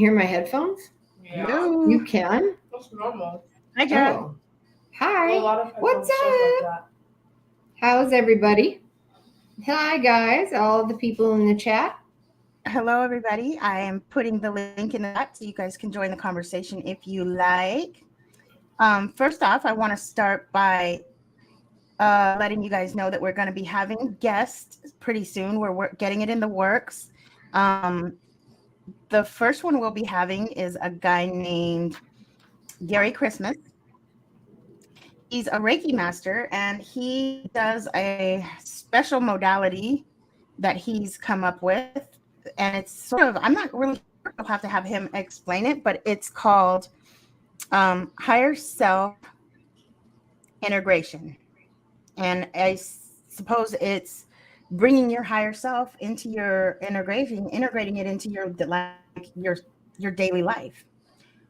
hear my headphones? Yeah. Hello. You can? That's normal. Hi, Jared. Oh. Hi. A lot of What's stuff up? like How's everybody? Hi, guys. All the people in the chat. Hello, everybody. I am putting the link in the chat so you guys can join the conversation if you like. First off, I want to start by letting you guys know that we're going to be having guests pretty soon. We're getting it in the works. The first one we'll be having is a guy named Gary Christmas. He's a Reiki master, and he does a special modality that he's come up with. And it's sort of, I'm not really sure, I'll have to have him explain it, but it's called higher self integration. And I suppose it's bringing your higher self into your integrating it into your daily life.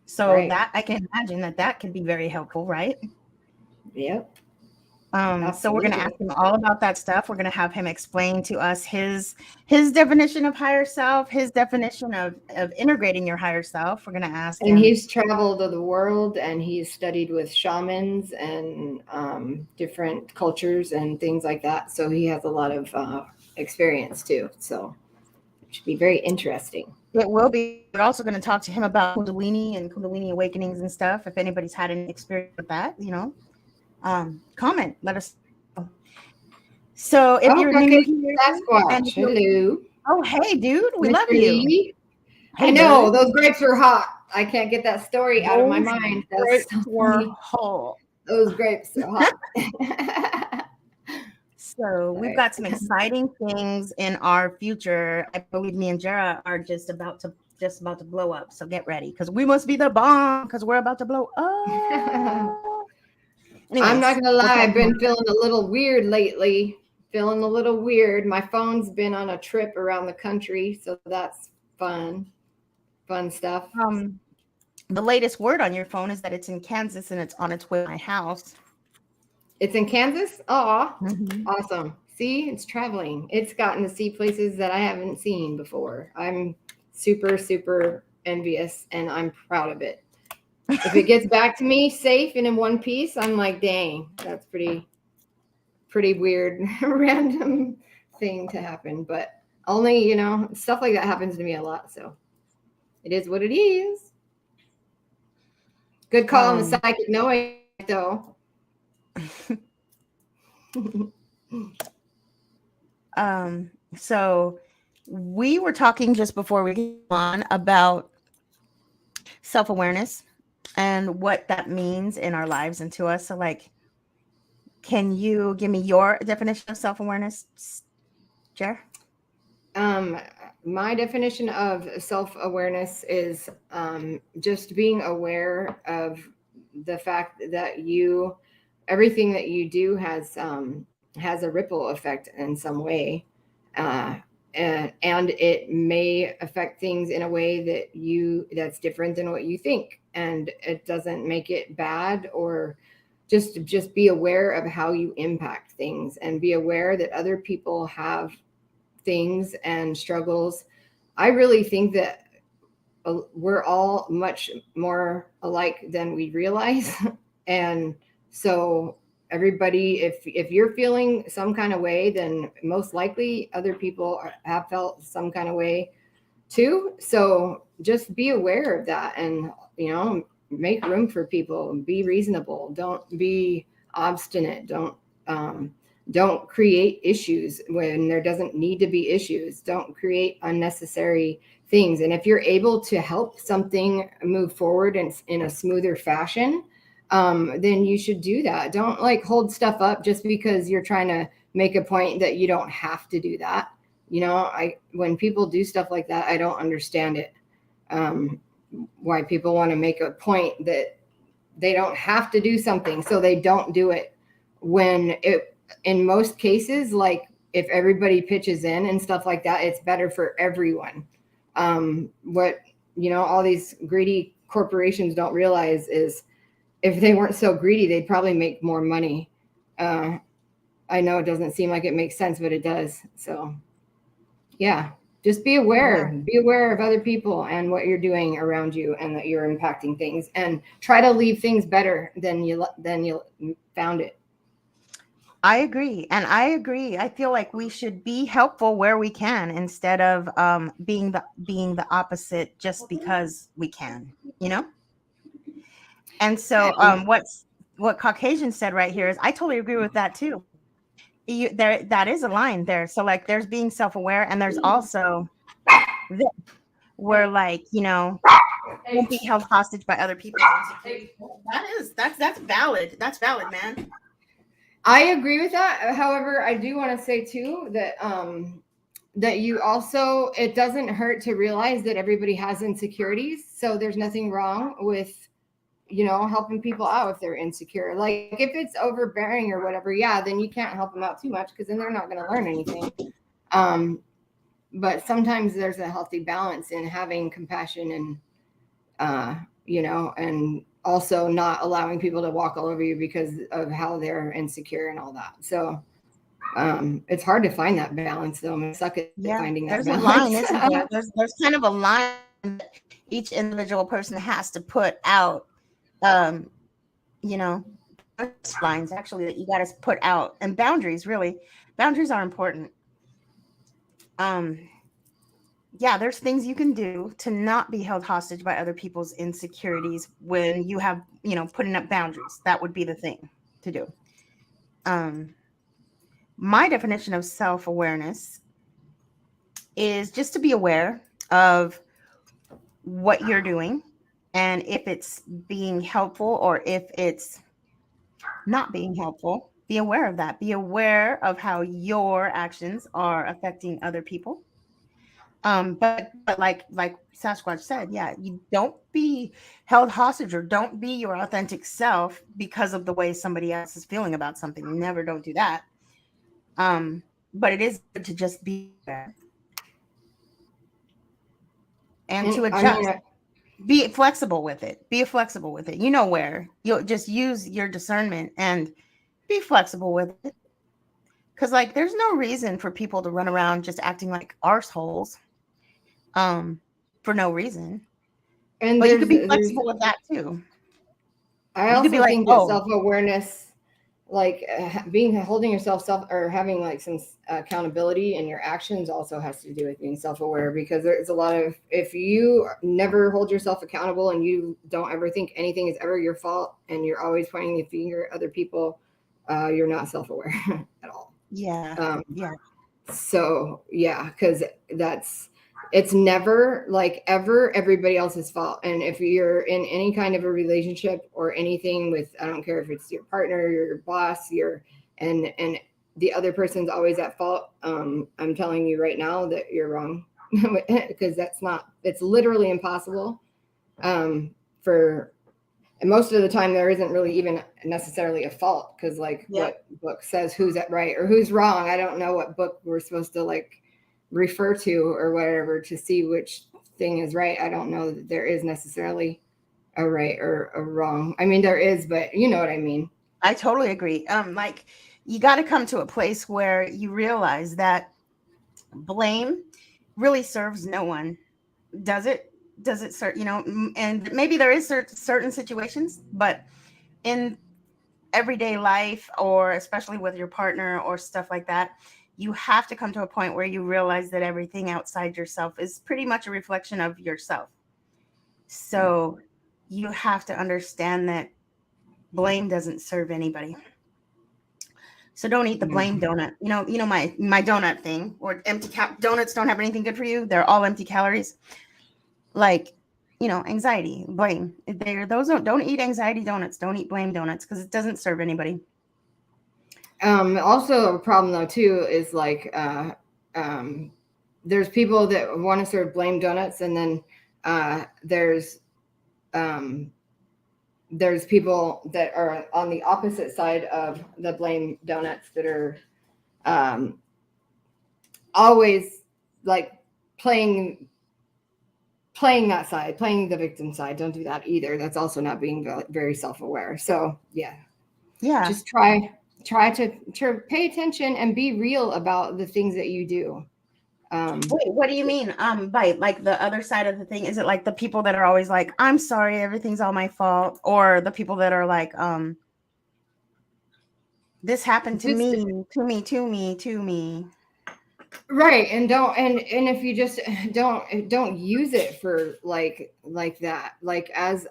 So Right. that I can imagine that could be very helpful, right? Yep. So we're going to ask him all about that stuff. We're going to have him explain to us his definition of higher self, his definition of integrating your higher self. We're going to ask him. And he's traveled the world, and he's studied with shamans and different cultures and things like that. So he has a lot of experience too. So it should be very interesting. It will be. We're also going to talk to him about Kundalini and Kundalini awakenings and stuff. If anybody's had any experience with that, comment, let us know. So if you're new here, Sasquatch, hello. Oh, hey, dude, we Mr. love you. Lee. Hey, I know dude. those grapes are hot. I can't get that story out of my mind. Grapes were hot. Those grapes are hot. So we've got some exciting things in our future. I believe me and Jara are just about to blow up. So get ready, because we must be the bomb, because we're about to blow up. Anyways, I'm not gonna lie, I've been feeling a little weird lately. My phone's been on a trip around the country, so that's fun stuff. The latest word on your phone is that it's in Kansas and it's on its way to my house. It's in Kansas? Aw, Awesome. See, it's traveling. It's gotten to see places that I haven't seen before. I'm super, super envious, and I'm proud of it. If it gets back to me safe and in one piece, I'm like, dang, that's pretty weird, random thing to happen. But only, stuff like that happens to me a lot. So it is what it is. Good call on the psychic knowing, though. So we were talking just before we came on about self-awareness and what that means in our lives and to us. So, like, can you give me your definition of self-awareness, Jer? My definition of self-awareness is just being aware of the fact that everything that you do has a ripple effect in some way, and it may affect things in a way that's different than what you think, and it doesn't make it bad, or just be aware of how you impact things, and be aware that other people have things and struggles. I really think that we're all much more alike than we realize. And so everybody, if you're feeling some kind of way, then most likely other people have felt some kind of way too. So just be aware of that, and make room for people. Be reasonable. Don't be obstinate. Don't create issues when there doesn't need to be issues. Don't create unnecessary things. And if you're able to help something move forward in a smoother fashion, then you should do that. Don't hold stuff up just because you're trying to make a point that you don't have to do that. When people do stuff like that, I don't understand it. Why people want to make a point that they don't have to do something, so they don't do it, when in most cases, if everybody pitches in and stuff like that, it's better for everyone. What all these greedy corporations don't realize is, if they weren't so greedy, they'd probably make more money. I know it doesn't seem like it makes sense, but it does. So yeah, Just be aware of other people and what you're doing around you, and that you're impacting things, and try to leave things better than you found it. I agree. And I agree. I feel like we should be helpful where we can instead of being the opposite just because we can, you know? And so what Caucasian said right here is I totally agree with that too. There that is a line there. So like there's being self-aware, and there's also this, where like, you know, don't be held hostage by other people. That's valid. That's valid, man. I agree with that. However, I do want to say too that that you also, it doesn't hurt to realize that everybody has insecurities. So there's nothing wrong with, you know, helping people out if they're insecure. Like if it's overbearing or whatever, yeah, then you can't help them out too much, because then they're not going to learn anything. But sometimes there's a healthy balance in having compassion and, you know, and also not allowing people to walk all over you because of how they're insecure and all that. So it's hard to find that balance, though. I suck at finding that there's balance. A line, isn't there? There's kind of a line that each individual person has to put out. You know, lines actually that you got to put out, and boundaries. Really, boundaries are important. Yeah, there's things you can do to not be held hostage by other people's insecurities when you have, you know, putting up boundaries. That would be the thing to do. My definition of self-awareness is just to be aware of what you're doing, and if it's being helpful or if it's not being helpful. Be aware of that. Be aware of how your actions are affecting other people. But like Sasquatch said, yeah, you don't be held hostage, or don't be your authentic self because of the way somebody else is feeling about something. Don't do that. But it is good to just be there and to adjust. Be flexible with it. Be flexible with it. You know where you'll just use your discernment and be flexible with it. Because like there's no reason for people to run around just acting like arseholes for no reason. And but you could be flexible with that too. I also think that self-awareness, like holding yourself or having like some accountability in your actions, also has to do with being self-aware, because there's a lot of, if you never hold yourself accountable and you don't ever think anything is ever your fault and you're always pointing the finger at other people, you're not self-aware at all. Yeah. So yeah, because it's never like ever everybody else's fault. And if you're in any kind of a relationship or anything with, I don't care if it's your partner, your boss, and the other person's always at fault, I'm telling you right now that you're wrong, because it's literally impossible. And most of the time there isn't really even necessarily a fault, because what book says who's at right or who's wrong? I don't know what book we're supposed to like refer to or whatever to see which thing is right. I don't know that there is necessarily a right or a wrong. I mean, there is, but you know what I mean. I totally agree. Like you got to come to a place where you realize that blame really serves no one. Does it, you know, and maybe there is certain situations, but in everyday life, or especially with your partner or stuff like that, you have to come to a point where you realize that everything outside yourself is pretty much a reflection of yourself. So you have to understand that blame doesn't serve anybody. So don't eat the blame donut. You know my donut thing, or donuts don't have anything good for you. They're all empty calories. Like, you know, anxiety, blame. Don't eat anxiety donuts. Don't eat blame donuts, because it doesn't serve anybody. Also a problem though too is like there's people that want to serve blame donuts, and then there's people that are on the opposite side of the blame donuts that are always like playing that side, playing the victim side. Don't do that either. That's also not being very self-aware. So yeah, just try to pay attention and be real about the things that you do. Wait, what do you mean? By like the other side of the thing? Is it like the people that are always like, I'm sorry, everything's all my fault, or the people that are like, this happened to just me, to me, to me, to me. right, and don't and if you just don't use it for like that, like as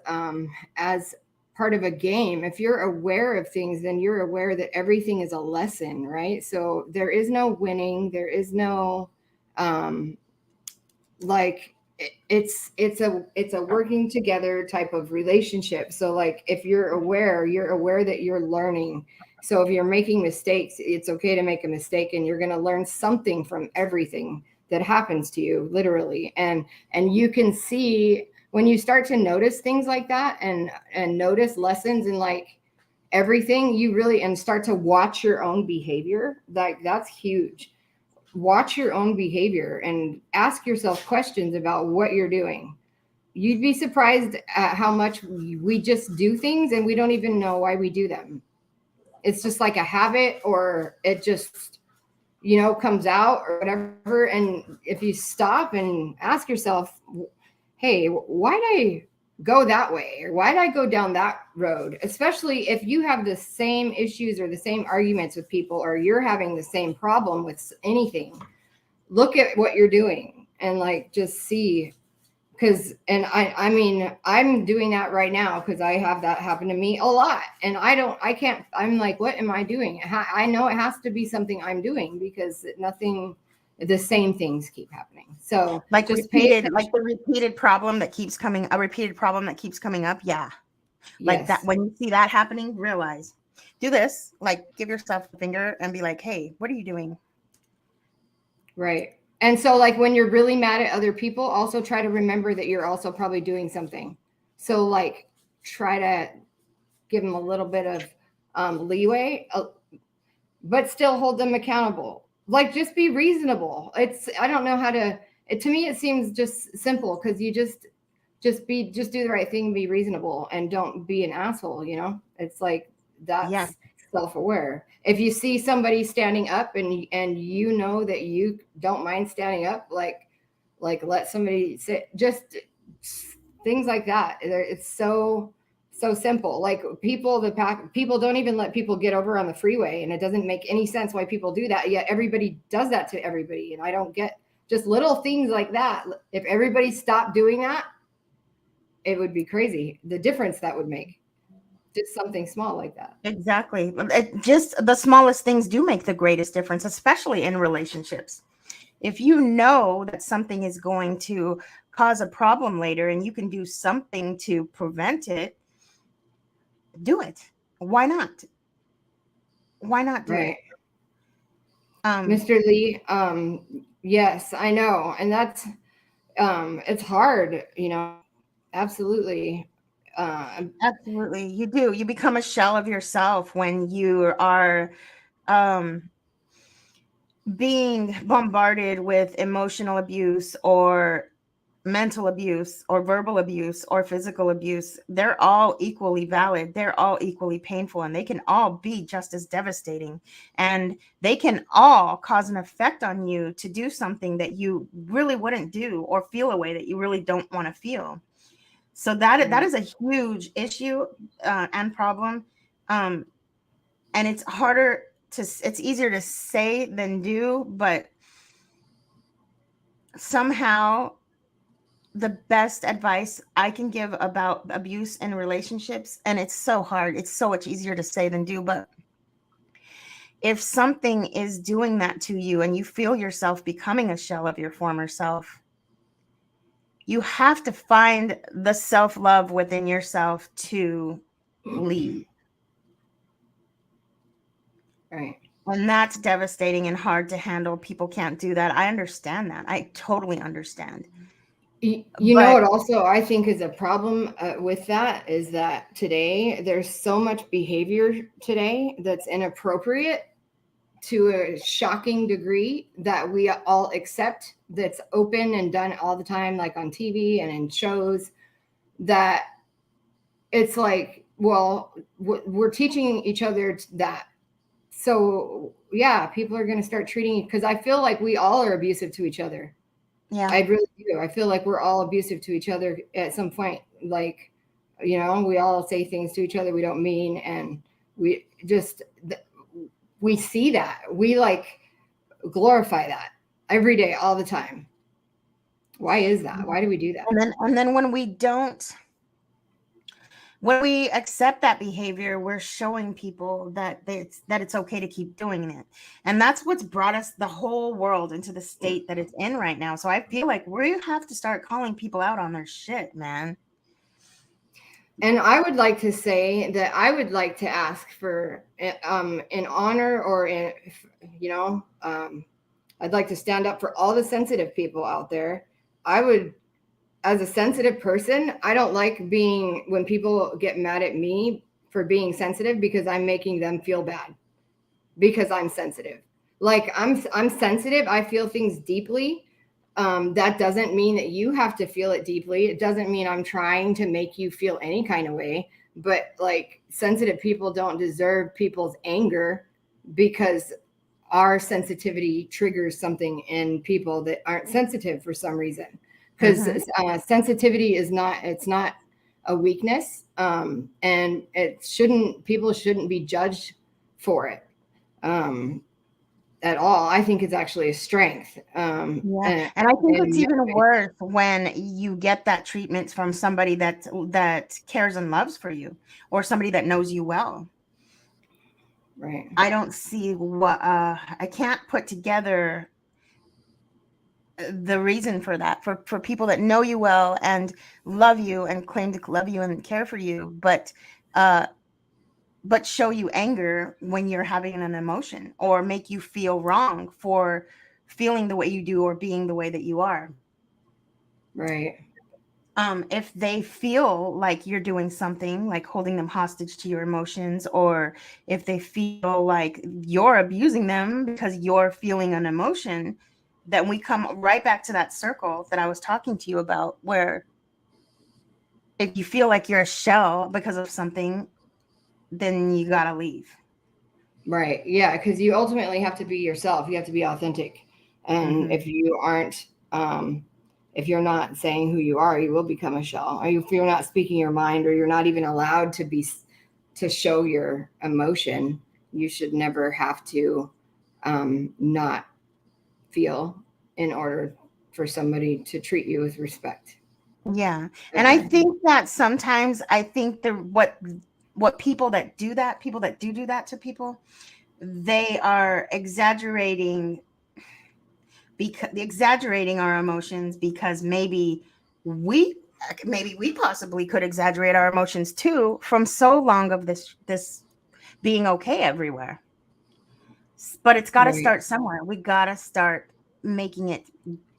part of a game. If you're aware of things, then you're aware that everything is a lesson, right? So there is no winning, there is no um like it's a working together type of relationship. So like if you're aware that you're learning. So if you're making mistakes, it's okay to make a mistake, and you're going to learn something from everything that happens to you, literally. And you can see when you start to notice things like that, and notice lessons in like everything, you really and start to watch your own behavior. Like that's huge. Watch your own behavior and ask yourself questions about what you're doing. You'd be surprised at how much we just do things and we don't even know why we do them. It's just like a habit, or it just, comes out or whatever. And if you stop and ask yourself, hey, why did I go that way? Or why did I go down that road? Especially if you have the same issues or the same arguments with people, or you're having the same problem with anything, look at what you're doing and like just see. Because and I mean I'm doing that right now because I have that happen to me a lot, and I can't, I'm like, what am I doing? I know it has to be something I'm doing, because nothing, the same things keep happening. So Like just pay repeated, like attention. the repeated problem that keeps coming, a repeated problem that keeps coming up. Yeah. Like that. Yes, When you see that happening, realize, do this, like give yourself a finger and be like, hey, what are you doing? right. And so like when you're really mad at other people, also try to remember that you're also probably doing something. So like try to give them a little bit of leeway, but still hold them accountable. Like just be reasonable. I don't know how to. To me, it seems just simple, because you just do the right thing, be reasonable, and don't be an asshole. It's like Yeah. that's self-aware. If you see somebody standing up, and you know that you don't mind standing up, like let somebody sit, just things like that. It's so simple. Like people don't even let people get over on the freeway, and it doesn't make any sense why people do that, yet everybody does that to everybody. And I don't get, just little things like that. If everybody stopped doing that, it would be crazy the difference that would make, just something small like that. Exactly. Just the smallest things do make the greatest difference, especially in relationships. If you know that something is going to cause a problem later and you can do something to prevent it, do it. Why not? Why not do Right. it? Um, Mr. Lee, yes, I know. And that's it's hard, absolutely. Absolutely. You do. You become a shell of yourself when you are um, being bombarded with emotional abuse or mental abuse or verbal abuse or physical abuse. They're all equally valid. They're all equally painful, and they can all be just as devastating. And they can all cause an effect on you to do something that you really wouldn't do, or feel a way that you really don't want to feel. So that Right. is a huge issue and problem. Um, and it's harder it's easier to say than do, but somehow the best advice I can give about abuse in relationships, and it's so hard, it's so much easier to say than do, but if something is doing that to you and you feel yourself becoming a shell of your former self, you have to find the self-love within yourself to leave. Right. And that's devastating and hard to handle. People can't do that. I understand that. I totally understand. What But also I think is a problem with that is that today there's so much behavior today that's inappropriate to a shocking degree that we all accept, that's open and done all the time, like on TV and in shows, that it's like, well, we're teaching each other that. So yeah, people are going to start treating you, because I feel like we all are abusive to each other. Yeah. I really do. I feel like we're all abusive to each other at some point. Like, we all say things to each other we don't mean, and we just we see that. We like glorify that every day, all the time. Why is that? Why do we do that? And then when we accept that behavior, we're showing people that it's okay to keep doing it. And that's what's brought us, the whole world, into the state that it's in right now. So I feel like we have to start calling people out on their shit, man. And I would like to say that I would like to ask for in honor, or I'd like to stand up for all the sensitive people out there. I would, as a sensitive person, I don't like being, when people get mad at me for being sensitive, because I'm making them feel bad because I'm sensitive. Like, I'm sensitive. I feel things deeply. That doesn't mean that you have to feel it deeply. It doesn't mean I'm trying to make you feel any kind of way. But like, sensitive people don't deserve people's anger, because our sensitivity triggers something in people that aren't sensitive for some reason. Because sensitivity is not, it's not a weakness, and people shouldn't be judged for it. At all. I think it's actually a strength. Yeah. And I think it's even worse when you get that treatment from somebody that cares and loves for you, or somebody that knows you well. Right. I don't see what I can't put together the reason for that, for people that know you well and love you and claim to love you and care for you, but show you anger when you're having an emotion, or make you feel wrong for feeling the way you do or being the way that you are. Right. If they feel like you're doing something like holding them hostage to your emotions, or if they feel like you're abusing them because you're feeling an emotion, then we come right back to that circle that I was talking to you about, where if you feel like you're a shell because of something, then you gotta leave. Right. Yeah. Because you ultimately have to be yourself. You have to be authentic. And if you aren't, if you're not saying who you are, you will become a shell. Or if you're not speaking your mind, or you're not even allowed to show your emotion, you should never have to not feel, in order for somebody to treat you with respect. Yeah. And I think that sometimes, I think what people that do that, people that do that to people, they are exaggerating our emotions, because we we possibly could exaggerate our emotions too, from so long of this being okay everywhere. But it's got to Right. start somewhere. We got to start making it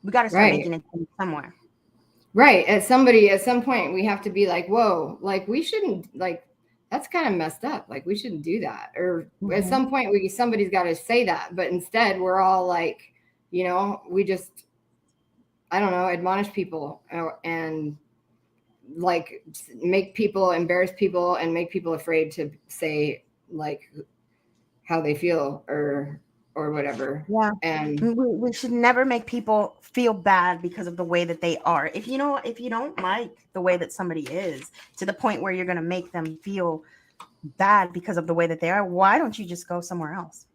Right. somewhere. Right. At some point, we have to be like, whoa, like, we shouldn't, like, that's kind of messed up. Like, we shouldn't do that. Or at Mhm. some point, somebody's got to say that. But instead, we're all like, we just, I don't know, admonish people, and like make people, embarrass people, and make people afraid to say, like, how they feel, or whatever. Yeah. And We should never make people feel bad because of the way that they are. If you don't like the way that somebody is, to the point where you're going to make them feel bad because of the way that they are, why don't you just go somewhere else?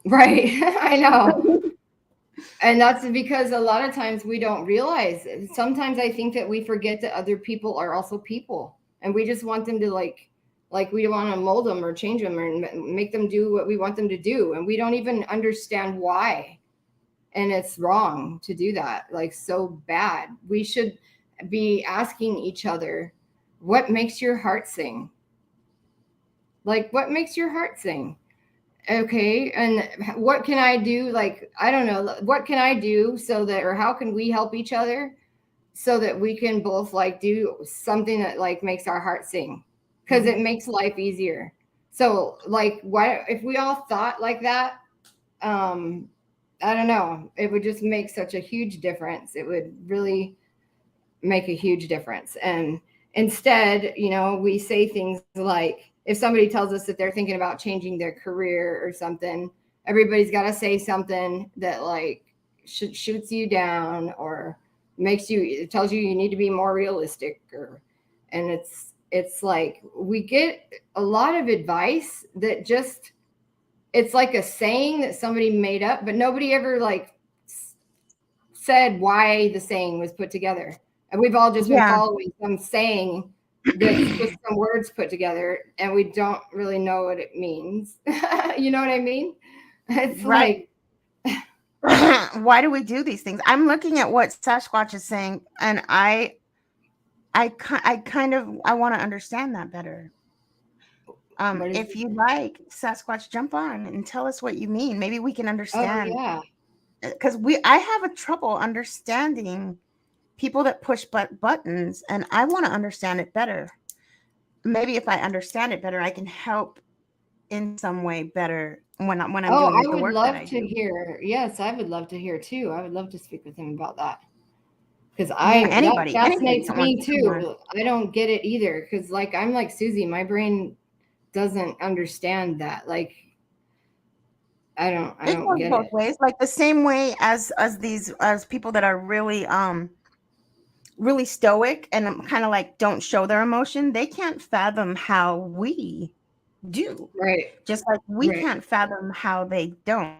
right, I know. And that's because a lot of times we don't realize. Sometimes I think that we forget that other people are also people, and we just want them to, like, we want to mold them or change them or make them do what we want them to do, and we don't even understand why. And it's wrong to do that, like, so bad. We should be asking each other, what makes your heart sing? Like, what makes your heart sing? Okay, and what can I do? Like, I don't know, what can I do so that, or how can we help each other so that we can both, like, do something that, like, makes our heart sing, because it makes life easier. So, like, why, if we all thought like that, I don't know, it would just make such a huge difference. It would really make a huge difference. And instead, we say things like, if somebody tells us that they're thinking about changing their career or something, everybody's got to say something that like shoots you down or it tells you need to be more realistic, or, and it's like we get a lot of advice that just, it's like a saying that somebody made up, but nobody ever like said why the saying was put together. And we've all just been following some saying that's just some words put together, and we don't really know what it means. You know what I mean? It's right. Why do we do these things? I'm looking at what Sasquatch is saying, and I kind of want to understand that better. If you like, Sasquatch, jump on and tell us what you mean. Maybe we can understand. Oh, yeah. Because I have a trouble understanding people that push buttons, and I want to understand it better. Maybe if I understand it better, I can help in some way better when I'm doing the work that I do. I would love to hear. Yes, I would love to hear too. I would love to speak with him about that. Because anybody that fascinates me too. I don't get it either. Because like I'm like Susie, my brain doesn't understand that. Like I don't get both it. ways. Like the same way as people that are really really stoic and kind of like don't show their emotion, they can't fathom how we do. Right. Just like we can't fathom how they don't.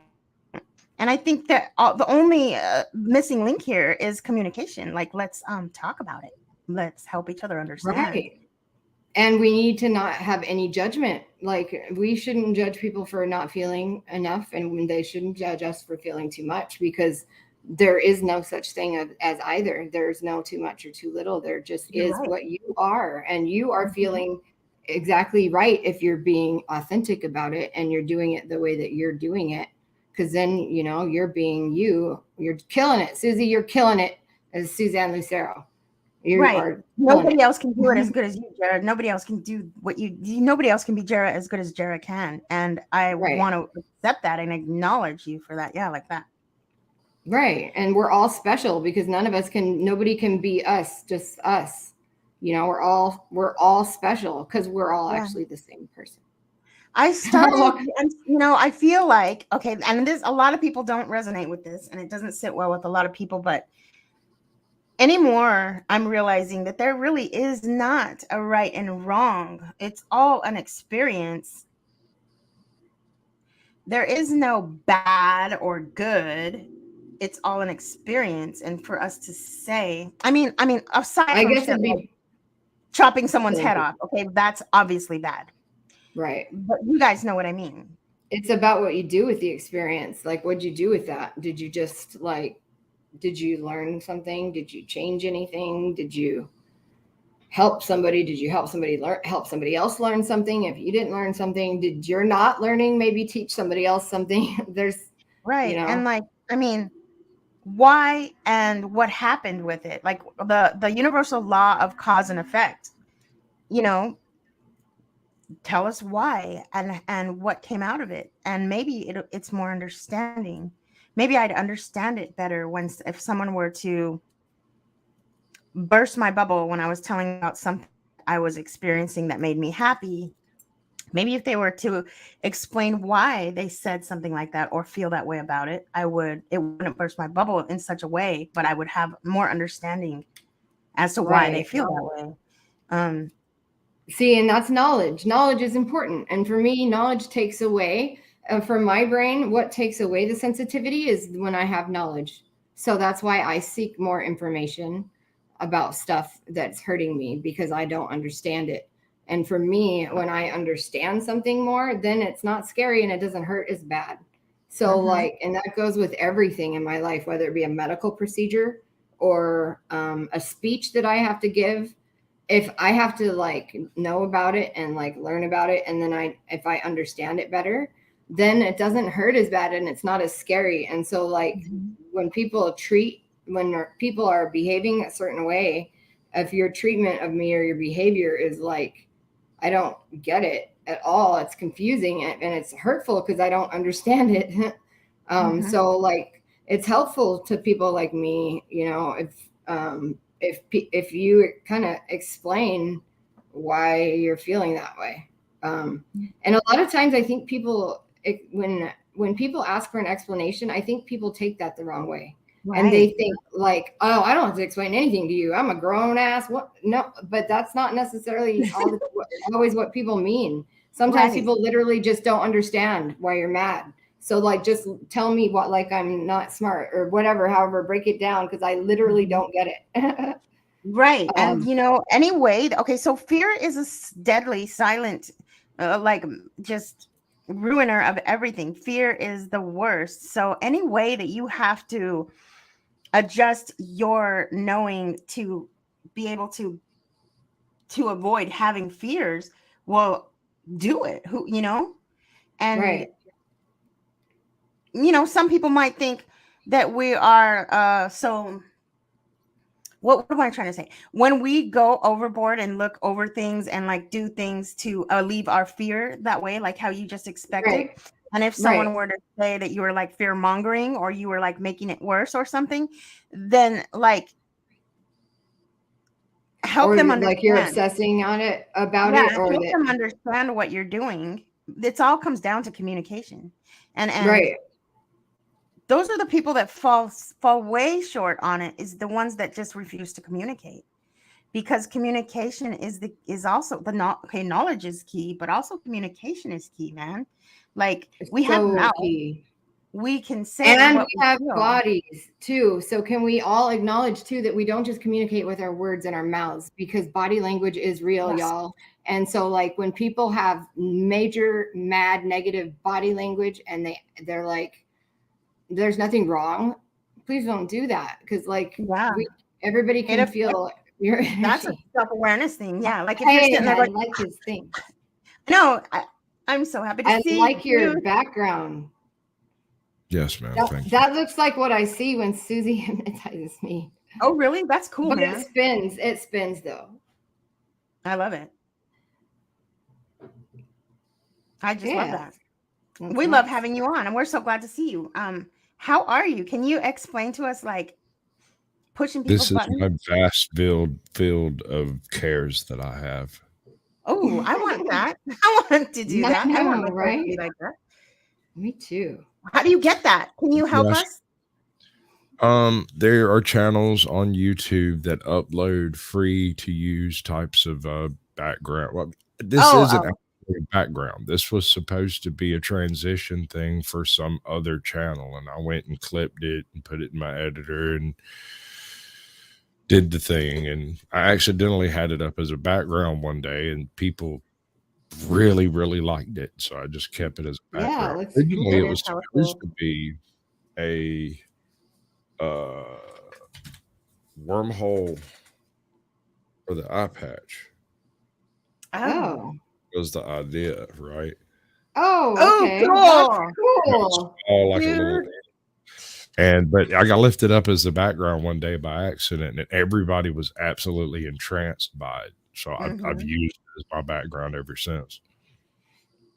And I think that the only missing link here is communication. Like, let's talk about it. Let's help each other understand. Right. And we need to not have any judgment. Like we shouldn't judge people for not feeling enough, and they shouldn't judge us for feeling too much, because there is no such thing as either. There's no too much or too little. There just is what you are, and you are feeling exactly right if you're being authentic about it and you're doing it the way that you're doing it. Because then, you know, you're being you. You're killing it. Susie, you're killing it as Suzanne Lucero. You are. Nobody else can do it as good as you, Jared. Nobody else can do what nobody else can be Jared as good as Jared can. And I want to accept that and acknowledge you for that. Yeah, like that. Right. And we're all special because nobody can be us, just us. You know, we're all special because we're all actually the same person. I started, and you know, I feel like, okay, and this, a lot of people don't resonate with this, and it doesn't sit well with a lot of people, but anymore, I'm realizing that there really is not a right and wrong. It's all an experience. There is no bad or good. It's all an experience. And for us to say, I mean, aside from shit like chopping someone's head off, okay, that's obviously bad. Right. But you guys know what I mean. It's about what you do with the experience. Like, what'd you do with that? Did you just did you learn something? Did you change anything? Did you help somebody? Did you help somebody else learn something? If you didn't learn something, did you're not learning maybe teach somebody else something? There's right. You know? And like, I mean, why and what happened with it? Like the universal law of cause and effect, you know, tell us why and what came out of it. And maybe it's more understanding. Maybe I'd understand it better if someone were to burst my bubble when I was telling about something I was experiencing that made me happy. Maybe if they were to explain why they said something like that or feel that way about it, it wouldn't burst my bubble in such a way, but I would have more understanding as to why they feel that way. See, and that's knowledge. Knowledge is important. And for me, knowledge takes away from my brain. What takes away the sensitivity is when I have knowledge. So that's why I seek more information about stuff that's hurting me, because I don't understand it. And for me, when I understand something more, then it's not scary and it doesn't hurt as bad. So and that goes with everything in my life, whether it be a medical procedure or a speech that I have to give. If I have to know about it and learn about it, and then if I understand it better, then it doesn't hurt as bad and it's not as scary. And so when people are behaving a certain way, if your treatment of me or your behavior is I don't get it at all, it's confusing and it's hurtful because I don't understand it. So it's helpful to people like me, you know, if you kind of explain why you're feeling that way. And a lot of times I think people, when people ask for an explanation, I think people take that the wrong way. And they Right. think like, oh, I don't have to explain anything to you. I'm a grown ass. What? No, but that's not necessarily always what people mean. Sometimes Right. people literally just don't understand why you're mad. So like, just tell me what, like I'm not smart or whatever. However, break it down because I literally Mhm. don't get it. Right. And um, anyway, okay, so fear is a deadly silent, like just ruiner of everything. Fear is the worst. So any way that you have to adjust your knowing to be able to avoid having fears, well, do it. And right. some people might think that we are so what am I trying to say? When we go overboard and look over things and like do things to leave our fear that way, like how you just expected. Right. And if Right. someone were to say that you were like fear mongering or you were like making it worse or something, then like help Or them like you're understand. obsessing on it about Yeah, it, or help that, them understand what you're doing. It's all comes down to communication. And right. those are the people that fall way short on it, is the ones that just refuse to communicate. Because communication is also okay, knowledge is key, but also communication is key, man. Like we have So mouth, key. we can say And we what we have feel. bodies too. So can we all acknowledge too that we don't just communicate with our words and our mouths, because body language is real, Yes. y'all. And so like when people have major mad negative body language and they're like, there's nothing wrong, please don't do that. Because like Yeah, everybody it can affects. feel your That's a energy. self-awareness thing. Yeah, like if you're Hey, sitting there I going, like his thing. no, I'm so happy to I see like your you. background. Yes, ma'am. That Thank you. that looks like what I see when Susie hypnotizes me. Oh, really? That's cool, But man. it spins though. I love it. I just love Yeah, that. that's We love nice. having you on, and we're so glad to see you. How are you? Can you explain to us, like, pushing people's This is buttons? my vast field of cares that I have. Oh, I want that. I want to do I that. I want know, my hair to right? be like that. Me too. How do you get that? Can you help Yes. us? There are channels on YouTube that upload free to use types of background. Well, this Oh, isn't oh, actually a background. This was supposed to be a transition thing for some other channel, and I went and clipped it and put it in my editor and did the thing. And I accidentally had it up as a background one day, and people really, really liked it. So I just kept it as a Yeah, it background. looks Originally, it it cool. is was hella supposed cool. to be a wormhole for the eye patch Oh, Oh. was the idea, right? Oh, oh, okay. That's cool, And it was cool. all like a little, dude. but I got lifted up as the background one day by accident, and everybody was absolutely entranced by it. So I've Hmm. used it as my background ever since.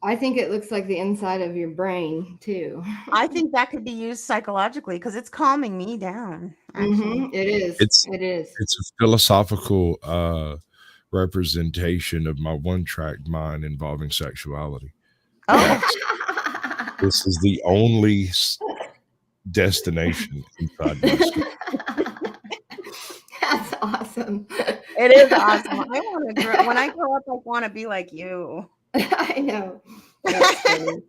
I think it looks like the inside of your brain too. I think that could be used psychologically because it's calming me down. Actually. It is. It's It is. it's a philosophical representation of my one track mind involving sexuality. Oh, That's This is the only destination inside my skull. That's awesome. it is awesome. I want to grow. When I grow up, I want to be like you. I know. That's funny.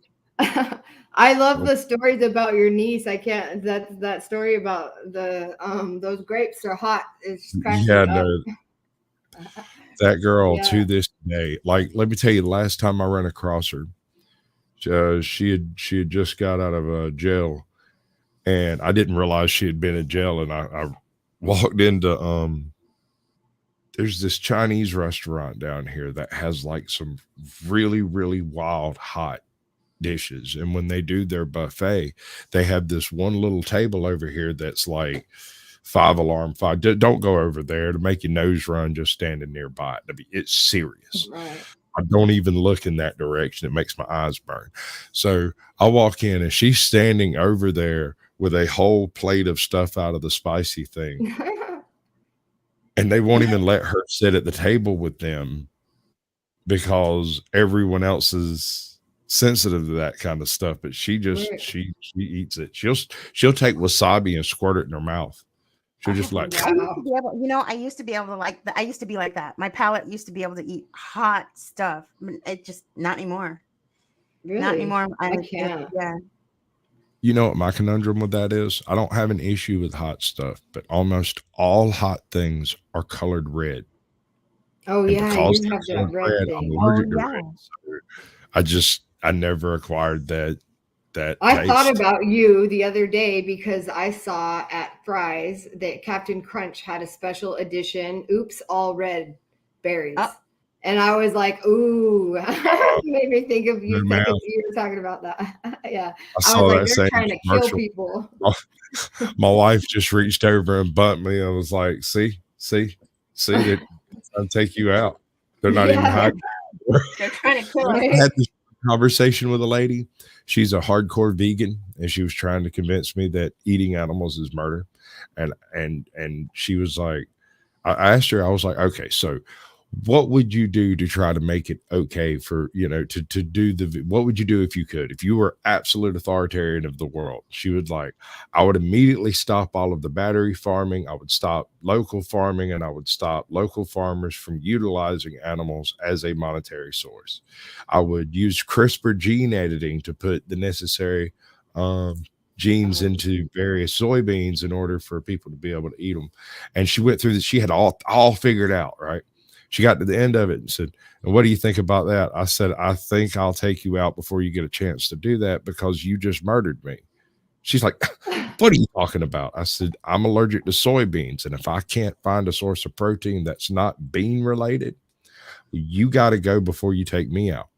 I love the stories about your niece. I can't, that story about the those grapes are hot. It just cracks Yeah, me no, up. that girl Yeah. to this day. Like, let me tell you, the last time I ran across her, she had just got out of jail, and I didn't realize she had been in jail. And I walked into there's this Chinese restaurant down here that has like some really, really wild hot dishes. And when they do their buffet, they have this one little table over here that's like five. Don't go over there to make your nose run just standing nearby. It's serious. Right. I don't even look in that direction. It makes my eyes burn. So I walk in and she's standing over there with a whole plate of stuff out of the spicy thing. And they won't even let her sit at the table with them because everyone else is sensitive to that kind of stuff, but she just Right. she eats it. She'll take wasabi and squirt it in her mouth. She'll just like I used to Wow. be able, I used to be able to like I used to be like that. My palate used to be able to eat hot stuff. It just not anymore. Not Really? anymore. I can't. Yeah. you know what my conundrum with that is? I don't have an issue with hot stuff, but almost all hot things are colored red. Oh And yeah, you because do they're have that colored red red, I'm thing. Oh allergic to yeah. red. So I never acquired that I thought taste. about you the other day because I saw at Fry's that Captain Crunch had a special edition, oops, all red berries. Oh, And I was like, ooh, it made me think of No you man, seconds you were talking about that. Yeah. I I was saw like, that they're same trying to kill commercial. people. My wife just reached over and bumped me. I was like, see, that I'll take you out. They're not even Yeah, hiding. they're trying to kill us. I right. had this conversation with a lady. She's a hardcore vegan, and she was trying to convince me that eating animals is murder. And she was like, I asked her, I was like, okay, so what would you do to try to make it okay for, to do what would you do if you were absolute authoritarian of the world? She would like, I would immediately stop all of the battery farming. I would stop local farming, and I would stop local farmers from utilizing animals as a monetary source. I would use CRISPR gene editing to put the necessary genes into various soybeans in order for people to be able to eat them. And she went through this. She had all figured out, right? She got to the end of it and said, and what do you think about that? I said, I think I'll take you out before you get a chance to do that because you just murdered me. She's like, what are you talking about? I said, I'm allergic to soybeans. And if I can't find a source of protein that's not bean related, you got to go before you take me out.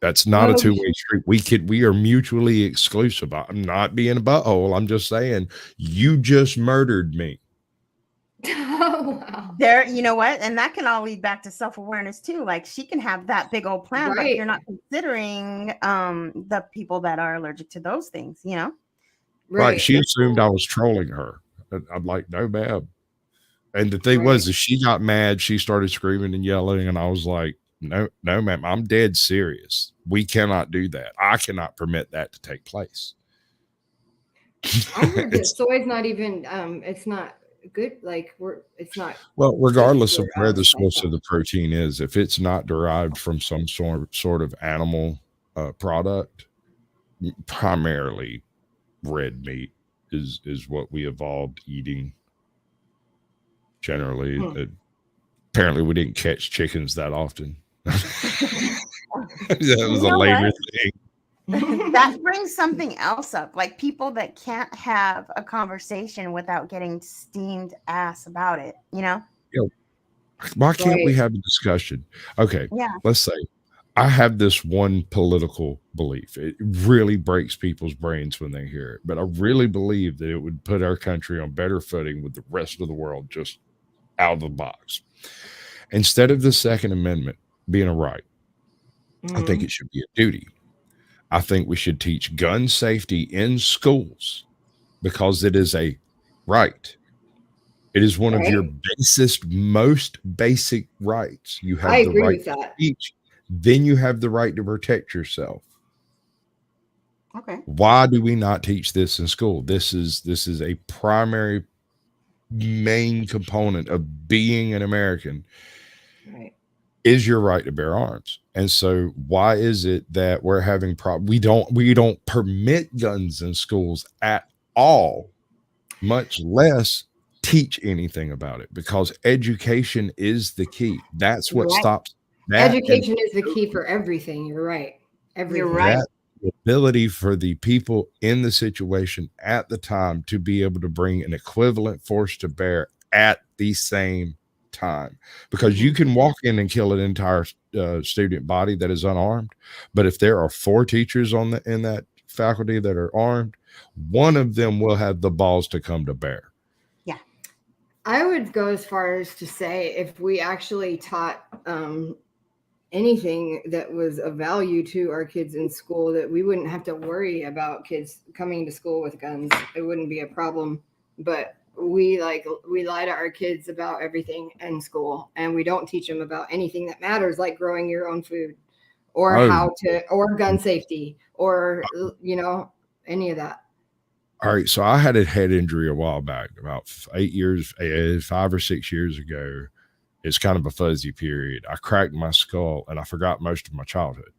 That's not a Oh, two-way street. We are mutually exclusive. I'm not being a butthole. I'm just saying you just murdered me. oh wow. There, you know what? And that can all lead back to self-awareness too. Like she can have that big old plan, but you're Right. not considering the people that are allergic to those things, Right. Right. She assumed I was trolling her. And I'm like, no, ma'am. And the thing Right. was, is she got mad. She started screaming and yelling. And I was like, no, ma'am, I'm dead serious. We cannot do that. I cannot permit that to take place. I heard that It's soy's not even it's not good. Like it's not well, good regardless of for where the us. I source of thought. the protein is, if it's not derived from some sort of animal product, primarily red meat is what we evolved eating generally. Apparently we didn't catch chickens that often. That was You a know later what? thing. That brings something else up, like people that can't have a conversation without getting steamed ass about it, you know? You know, why can't we Right. have a discussion? Okay, Yeah. let's say I have this one political belief. It really breaks people's brains when they hear it, but I really believe that it would put our country on better footing with the rest of the world just out of the box. Instead of the Second Amendment being a right, I think it should be a duty. I think we should teach gun safety in schools because it is a right. It is one of your Right. most basic rights. You I have the agree right with to that. speech, then you have the right to protect yourself. Okay. Why do we not teach this in school? This is a primary main component of being an American Right. is your right to bear arms. And so why is it that we're having we don't permit guns in schools at all, much less teach anything about it? Because education is the key. That's what Right. stops that. And Education is the key for everything. You're right. You're Everything. right. that ability for the people in the situation at the time to be able to bring an equivalent force to bear at the same time, because you can walk in and kill an entire student body that is unarmed, but if there are 4 teachers in that faculty that are armed, one of them will have the balls to come to bear. Yeah. I would go as far as to say if we actually taught anything that was of value to our kids in school, that we wouldn't have to worry about kids coming to school with guns. It wouldn't be a problem. But we lie to our kids about everything in school, and we don't teach them about anything that matters, like growing your own food, or or gun safety, or any of that. All right, so I had a head injury a while back, about 5 or 6 years ago. It's kind of a fuzzy period. I cracked my skull and I forgot most of my childhood.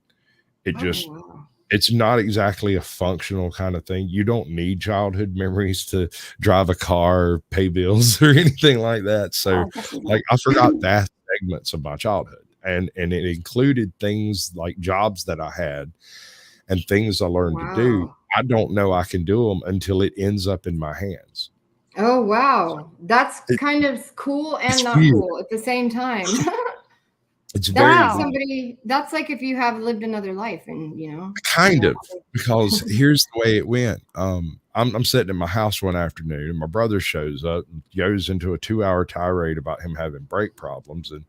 It's not exactly a functional kind of thing. You don't need childhood memories to drive a car, pay bills, or anything like that. So like I forgot vast segments of my childhood. And it included things like jobs that I had and things I learned to do. I don't know I can do them until it ends up in my hands. Oh, wow. That's kind of cool and not weird. Cool at the same time. It's very that's like if you have lived another life and, kind of, because here's the way it went. I'm sitting in my house one afternoon and my brother shows up and goes into a 2-hour tirade about him having brake problems. And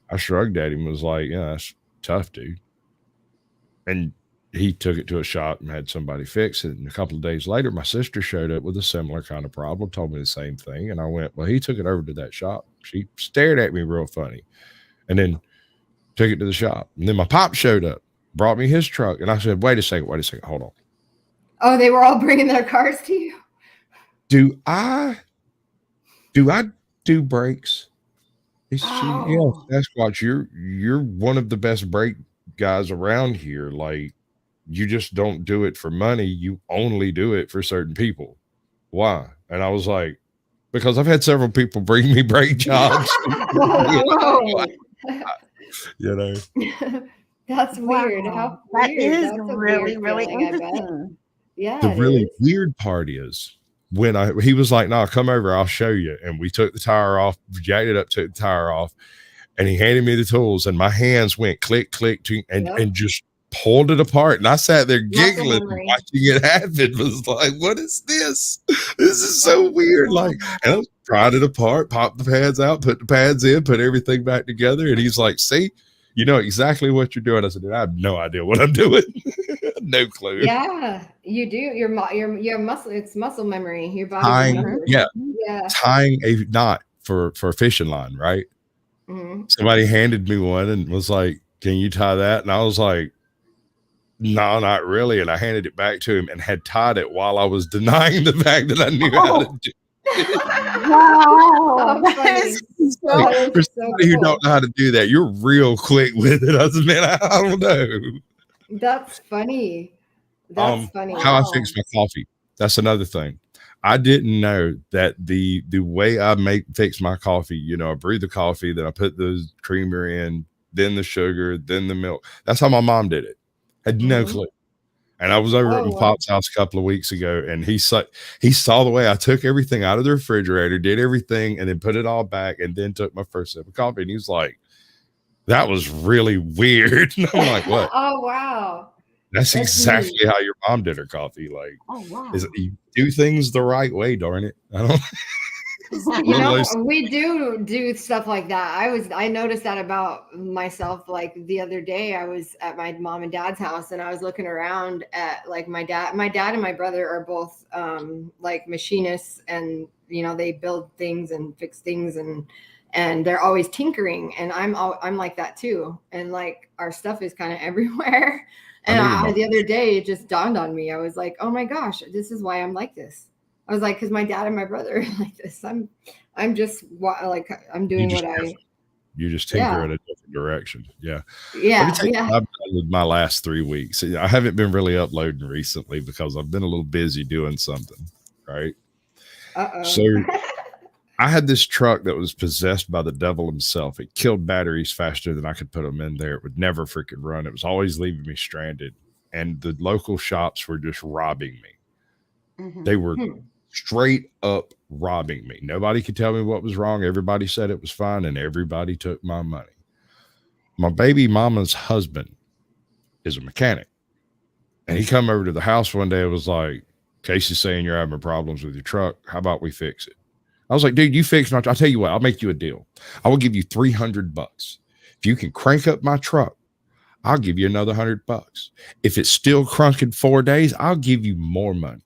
I shrugged at him and was like, yeah, that's tough, dude. And he took it to a shop and had somebody fix it. And a couple of days later, my sister showed up with a similar kind of problem, told me the same thing. And I went, well, he took it over to that shop. She stared at me real funny and then took it to the shop. And then my pop showed up, brought me his truck. And I said, wait a second, hold on. Oh, they were all bringing their cars to you? Do I do brakes? Yeah, Sasquatch, you're one of the best brake guys around here. Like, you just don't do it for money. You only do it for certain people. Why? And I was like, because I've had several people bring me brake jobs. That's weird. Wow. That is really, really interesting. Yeah. The really weird part is when he was like, no, come over, I'll show you. And we took the tire off, jacked it up, took the tire off, and he handed me the tools and my hands went click, click, and just pulled it apart. And I sat there giggling, watching it happen. Was like, what is this? This is so weird. Like, and I pried it apart, popped the pads out, put the pads in, put everything back together. And he's like, see, you know exactly what you're doing. I said, I have no idea what I'm doing. No clue. Yeah, you do. Your muscle, it's muscle memory. Your body. Tying a knot for a fishing line, right? Mm-hmm. Somebody handed me one and was like, can you tie that? And I was like, no, not really. And I handed it back to him and had tied it while I was denying the fact that I knew how to do it. Wow. For somebody who don't know how to do that, you're real quick with it. I said, man, I don't know. That's funny. That's funny. How I fix my coffee. That's another thing. I didn't know that the way I fix my coffee, I brew the coffee, then I put the creamer in, then the sugar, then the milk. That's how my mom did it. Had no clue. And I was over at my pop's house a couple of weeks ago, and he saw the way I took everything out of the refrigerator, did everything, and then put it all back, and then took my first sip of coffee. And he was like, that was really weird. And I'm like, what? Oh, wow. That's exactly neat. How your mom did her coffee. Like, you do things the right way, darn it. I don't. We do stuff like that. I noticed that about myself. Like the other day, I was at my mom and dad's house, and I was looking around at like my dad and my brother are both like machinists, and they build things and fix things, and they're always tinkering, and I'm like that too. And like our stuff is kind of everywhere. And the other day, it just dawned on me. I was like, oh my gosh, this is why I'm like this. I was like, because my dad and my brother are like this. I'm just like, I'm doing you just tinker in a different direction. Yeah. Yeah. Let me tell you what I've done with my last 3 weeks. I haven't been really uploading recently because I've been a little busy doing something. Right. So I had this truck that was possessed by the devil himself. It killed batteries faster than I could put them in there. It would never freaking run. It was always leaving me stranded. And the local shops were just robbing me. Mm-hmm. They were straight up robbing me. Nobody could tell me what was wrong. Everybody said it was fine, and everybody took my money. My baby mama's husband is a mechanic, and he come over to the house one day and was like, Casey's saying you're having problems with your truck. How about we fix it? I was like, dude, you fix my truck. I'll tell you what, I'll make you a deal. I will give you $300. If you can crank up my truck, I'll give you another $100. If it's still crunking 4 days, I'll give you more money.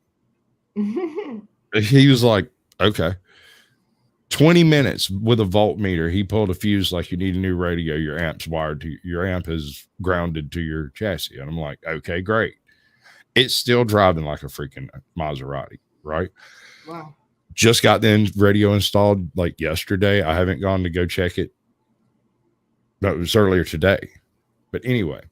He was like, Okay. 20 minutes with a voltmeter. He pulled a fuse like you need a new radio. Your amp is grounded to your chassis. And I'm like, okay, great. It's still driving like a freaking Maserati, right? Wow. Just got the radio installed like yesterday. I haven't gone to go check it. That was earlier today. But anyway,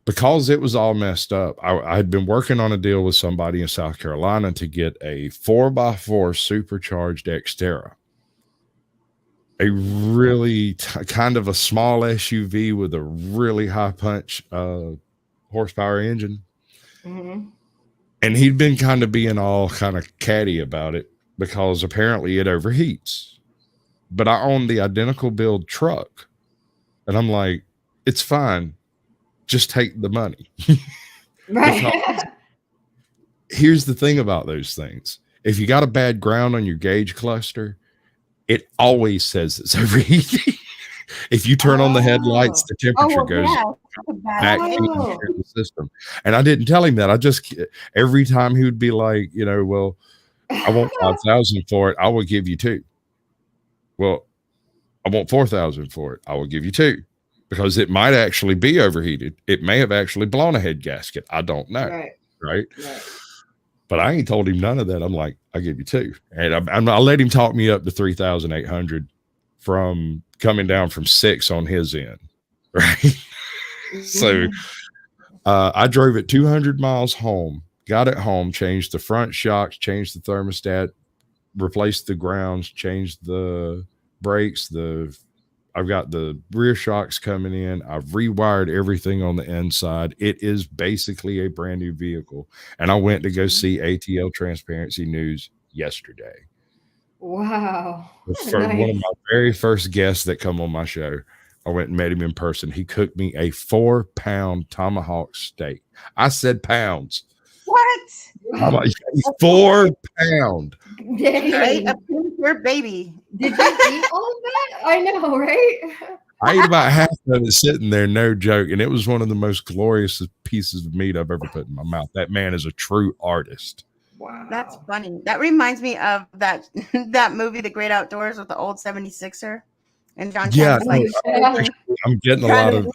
because it was all messed up, I had been working on a deal with somebody in South Carolina to get a 4x4 supercharged Xterra. A really kind of a small SUV with a really high punch horsepower engine. Mm-hmm. And he'd been kind of being all kind of catty about it because apparently it overheats. But I own the identical build truck. And I'm like, it's fine. Just take the money. Right. Here's the thing about those things. If you got a bad ground on your gauge cluster, it always says it's overheating. If you turn on the headlights, the temperature goes back into the system. And I didn't tell him that. I just, every time he would be like, you know, well, I want 5,000 for it. I will give you 2. Well, I want 4,000 for it. I will give you 2 because it might actually be overheated. It may have actually blown a head gasket. I don't know. Right. But I ain't told him none of that. I'm like, I'll give you 2. And I'll let him talk me up to 3,800 from coming down from 6 on his end. Right. So I drove it 200 miles home, got it home, changed the front shocks, changed the thermostat, replaced the grounds, changed the brakes. I've got the rear shocks coming in. I've rewired everything on the inside. It is basically a brand new vehicle. And I went to go see ATL Transparency News yesterday. Wow. Nice. One of my very first guests that come on my show, I went and met him in person. He cooked me a 4-pound tomahawk steak. I said pounds. What? I'm like, 4 pound. Right? A pure baby. Did you eat all of that? I know, right? I ate about half of it sitting there, no joke. And it was one of the most glorious pieces of meat I've ever put in my mouth. That man is a true artist. Wow. That's funny. That reminds me of that movie, The Great Outdoors, with the old 76er. And John Chad's like, I'm getting a lot of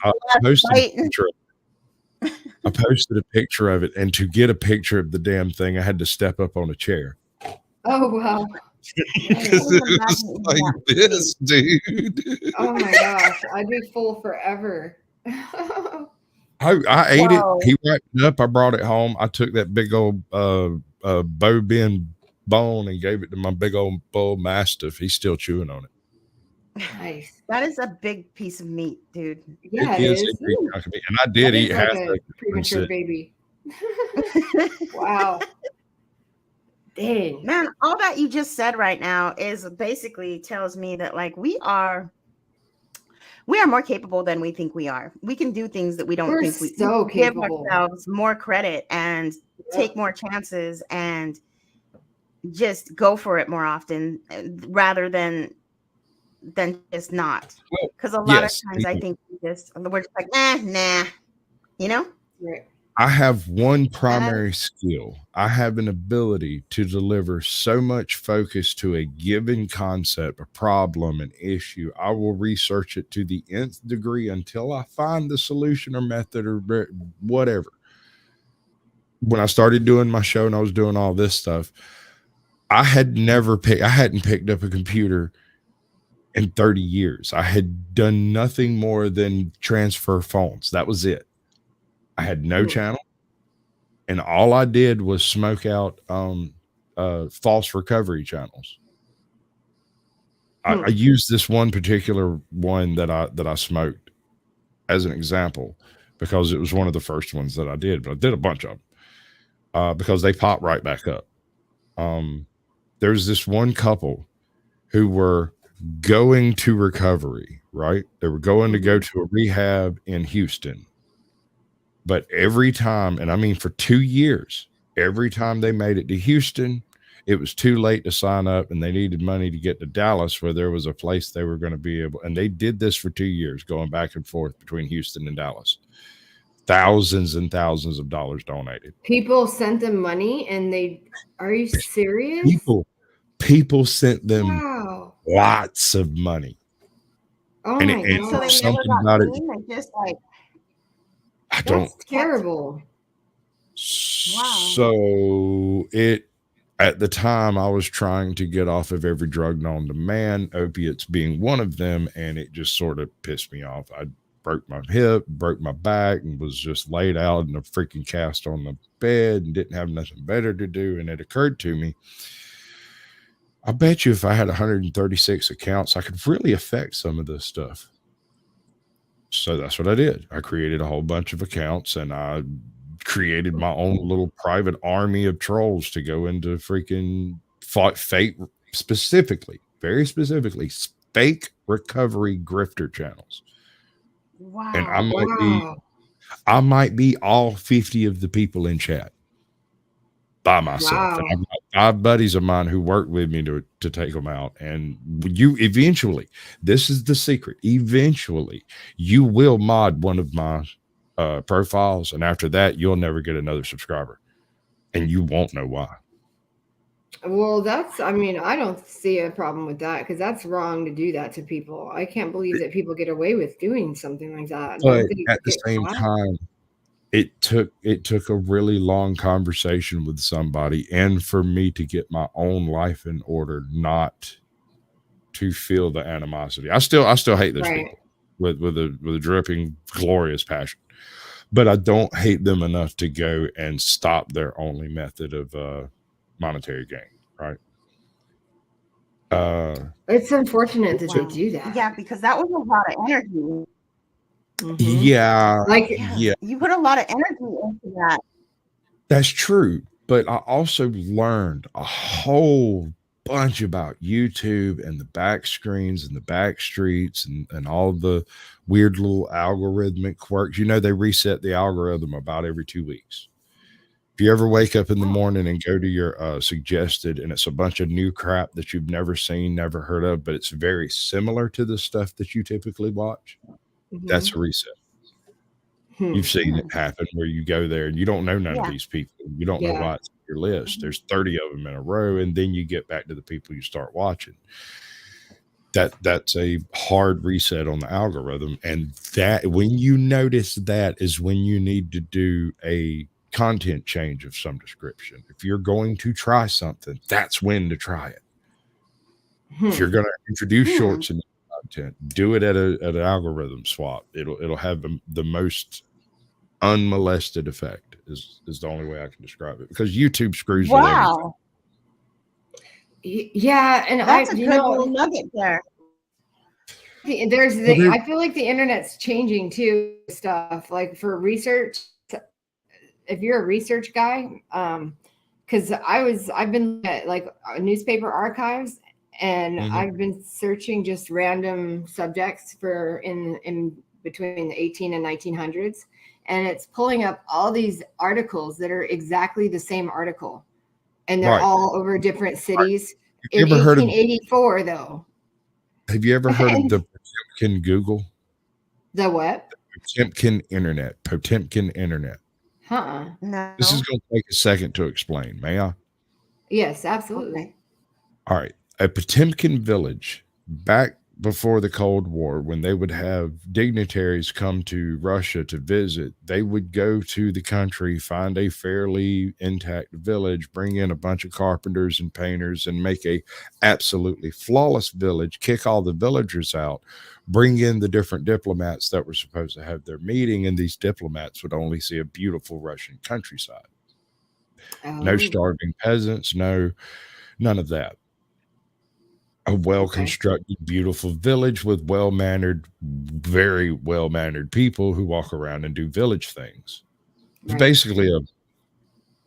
I posted a picture of it, and to get a picture of the damn thing, I had to step up on a chair. Oh wow. Because it was like this, dude. Oh my gosh, I'd be full forever. I ate it. He wrapped it up. I brought it home. I took that big old bow bend bone and gave it to my big old bull mastiff. He's still chewing on it. Nice. That is a big piece of meat, dude. Yeah, it is. And I did eat half a premature baby. Wow. Dang. Man, all that you just said right now is basically tells me that like we are more capable than we think we are. We can do things that we don't think we so give capable. ourselves more credit and take more chances and just go for it more often rather than just not. Because a lot of times I think we're just like, nah, you know? Right. I have one primary skill. I have an ability to deliver so much focus to a given concept, a problem, an issue. I will research it to the nth degree until I find the solution or method or whatever. When I started doing my show and I was doing all this stuff, I hadn't picked up a computer in 30 years. I had done nothing more than transfer phones. That was it. I had no channel, and all I did was smoke out false recovery channels. I used this one particular one that I smoked as an example because it was one of the first ones that I did, but I did a bunch of them because they pop right back up. There's this one couple who were going to recovery, right? They were going to go to a rehab in Houston. But every time, and I mean for 2 years, every time they made it to Houston, it was too late to sign up and they needed money to get to Dallas where there was a place they were going to be able. And they did this for 2 years, going back and forth between Houston and Dallas. Thousands and thousands of dollars donated. People sent them money and are you serious? People sent them Wow. lots of money. Oh And my it- and So they gosh. never something got about it, seen. They just like I don't. That's terrible. So it, at the time, I was trying to get off of every drug known to man, opiates being one of them, and it just sort of pissed me off. I broke my hip, broke my back, and was just laid out in a freaking cast on the bed and didn't have nothing better to do. And it occurred to me, I bet you if I had 136 accounts, I could really affect some of this stuff. So that's what I did. I created a whole bunch of accounts, and I created my own little private army of trolls to go into freaking fake, specifically, very specifically, fake recovery grifter channels. And wow. I might be all 50 of the people in chat by myself. Wow. And I've got 5 buddies of mine who work with me to take them out. And you eventually, this is the secret, eventually you will mod one of my profiles, and after that you'll never get another subscriber, and you won't know why. Well, I mean, I don't see a problem with that because that's wrong to do that to people. I can't believe that people get away with doing something like that. But Don't they at the get same caught? time, it took a really long conversation with somebody, and for me to get my own life in order, not to feel the animosity. I still hate those Right. people with a dripping glorious passion, but I don't hate them enough to go and stop their only method of monetary gain, right? It's unfortunate that they Wow. do that. Yeah, because that was a lot of energy. Mhm. Yeah, Like, yeah, You put a lot of energy into that. that's true. But I also learned a whole bunch about YouTube and the back screens and the back streets and all the weird little algorithmic quirks. You know, they reset the algorithm about every 2 weeks. If you ever wake up in the morning and go to your suggested, and it's a bunch of new crap that you've never seen, never heard of, but it's very similar to the stuff that you typically watch, that's a reset. You've seen it happen where you go there and you don't know none of these people. You don't know why it's on your list. There's 30 of them in a row, and then you get back to the people you start watching. That's a hard reset on the algorithm. And that, when you notice that, is when you need to do a content change of some description. If you're going to try something, that's when to try it. If you're going to introduce shorts in content, do it at an algorithm swap. It'll have the most unmolested effect is the only way I can describe it, because YouTube screws with everything. Yeah, and That's a good little nugget there. I feel like the internet's changing too. Stuff like for research, if you're a research guy, because I've been at like newspaper archives, and I've been searching just random subjects for in between the 18 and 1900s, and it's pulling up all these articles that are exactly the same article, and they're all over different cities. In 1884, though. Have you ever heard of the Potemkin Google? The what? The Potemkin Internet. Potemkin Internet. No. This is going to take a second to explain. May I? Yes, absolutely. Okay. All right. A Potemkin village, back before the Cold War, when they would have dignitaries come to Russia to visit, they would go to the country, find a fairly intact village, bring in a bunch of carpenters and painters, and make a absolutely flawless village, kick all the villagers out, bring in the different diplomats that were supposed to have their meeting, and these diplomats would only see a beautiful Russian countryside. No starving peasants, none of that. A well-constructed, beautiful village with well-mannered, very well-mannered people who walk around and do village things. It's basically a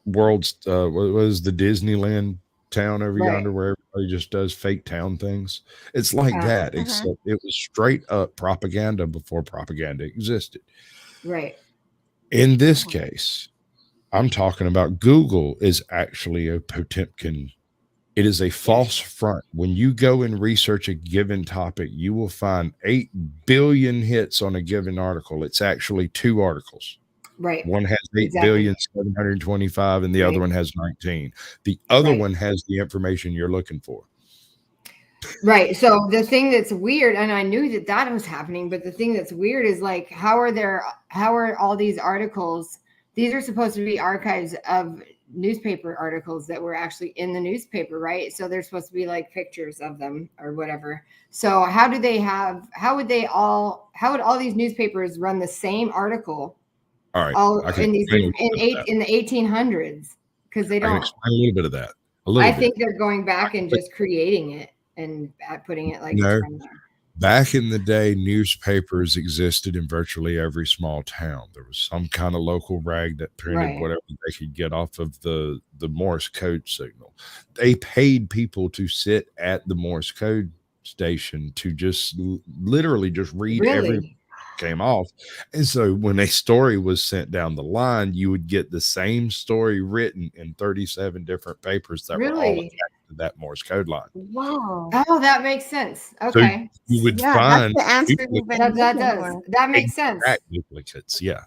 world's, what was the Disneyland town over yonder where everybody just does fake town things? It's like that, except it was straight up propaganda before propaganda existed. Right. In this case, I'm talking about Google is actually a Potemkin. It is a false front. When you go and research a given topic, you will find 8 billion hits on a given article. It's actually 2 articles. Right. One has 8,725,000,000 and the Right. other one has 19. The other Right. one has the information you're looking for. Right. So the thing that's weird, and I knew that that was happening, but the thing that's weird is like, how are all these articles? These are supposed to be archives of newspaper articles that were actually in the newspaper, right? So they're supposed to be like pictures of them or whatever. So how would all these newspapers run the same article All right. all I can in these explain a little bit of that. in the 1800s? Because they I can don't. explain a little bit of that. A little I bit. think they're going back and just creating it and putting it like No. from there. Back in the day, newspapers existed in virtually every small town. There was some kind of local rag that printed Right. whatever they could get off of the Morse code signal. They paid people to sit at the Morse code station to just literally just read every Really? came off. And so when a story was sent down the line, you would get the same story written in 37 different papers that were all Really? attached to that Morse code line. Wow. Oh, that makes sense. So Okay. you would Yeah, that's find the answer duplicates, you've been That looking does. for. That makes sense. exact duplicates. Yeah.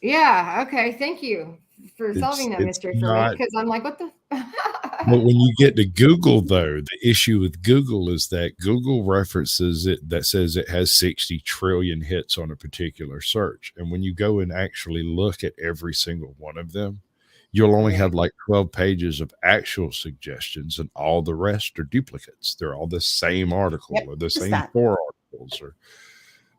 Yeah. Okay. Thank you for solving that It's mystery for me, not, because I'm like, what the? but when you get to Google, though, the issue with Google is that Google references it that says it has 60 trillion hits on a particular search. And when you go and actually look at every single one of them, you'll only have like 12 pages of actual suggestions, and all the rest are duplicates. They're all the same article or the same that. 4 articles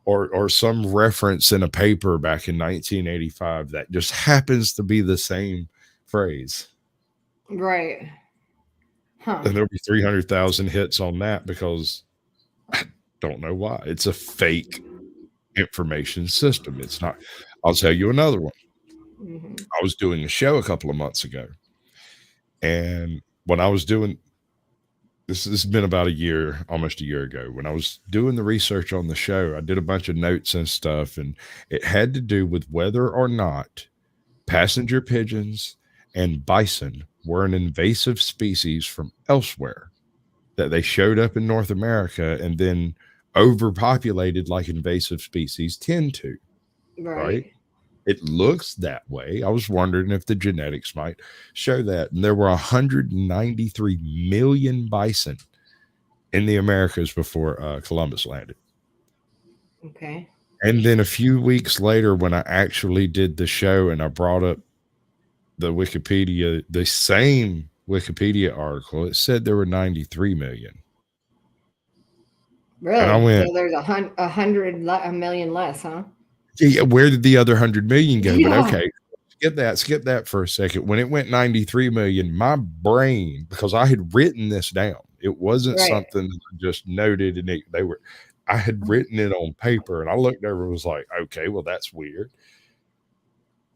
or some reference in a paper back in 1985 that just happens to be the same phrase. Right. Huh. And there'll be 300,000 hits on that because I don't know why. It's a fake information system. It's not. I'll tell you another one. Mm-hmm. I was doing a show a couple of months ago, and when I was doing this has been about almost a year ago. When I was doing the research on the show, I did a bunch of notes and stuff, and it had to do with whether or not passenger pigeons and bison were an invasive species from elsewhere, that they showed up in North America and then overpopulated like invasive species tend to, right? It looks that way. I was wondering if the genetics might show that. And there were 193 million bison in the Americas before Columbus landed. Okay. And then a few weeks later, when I actually did the show and I brought up the Wikipedia, the same Wikipedia article, it said there were 93 million. Really? And I went, so there's a million less, huh? Yeah, where did the other 100 million go? Yeah. But okay, skip that for a second. When it went 93 million, my brain, because I had written this down, it wasn't something that I just noted, and I had written it on paper, and I looked over and was like, okay, well, that's weird.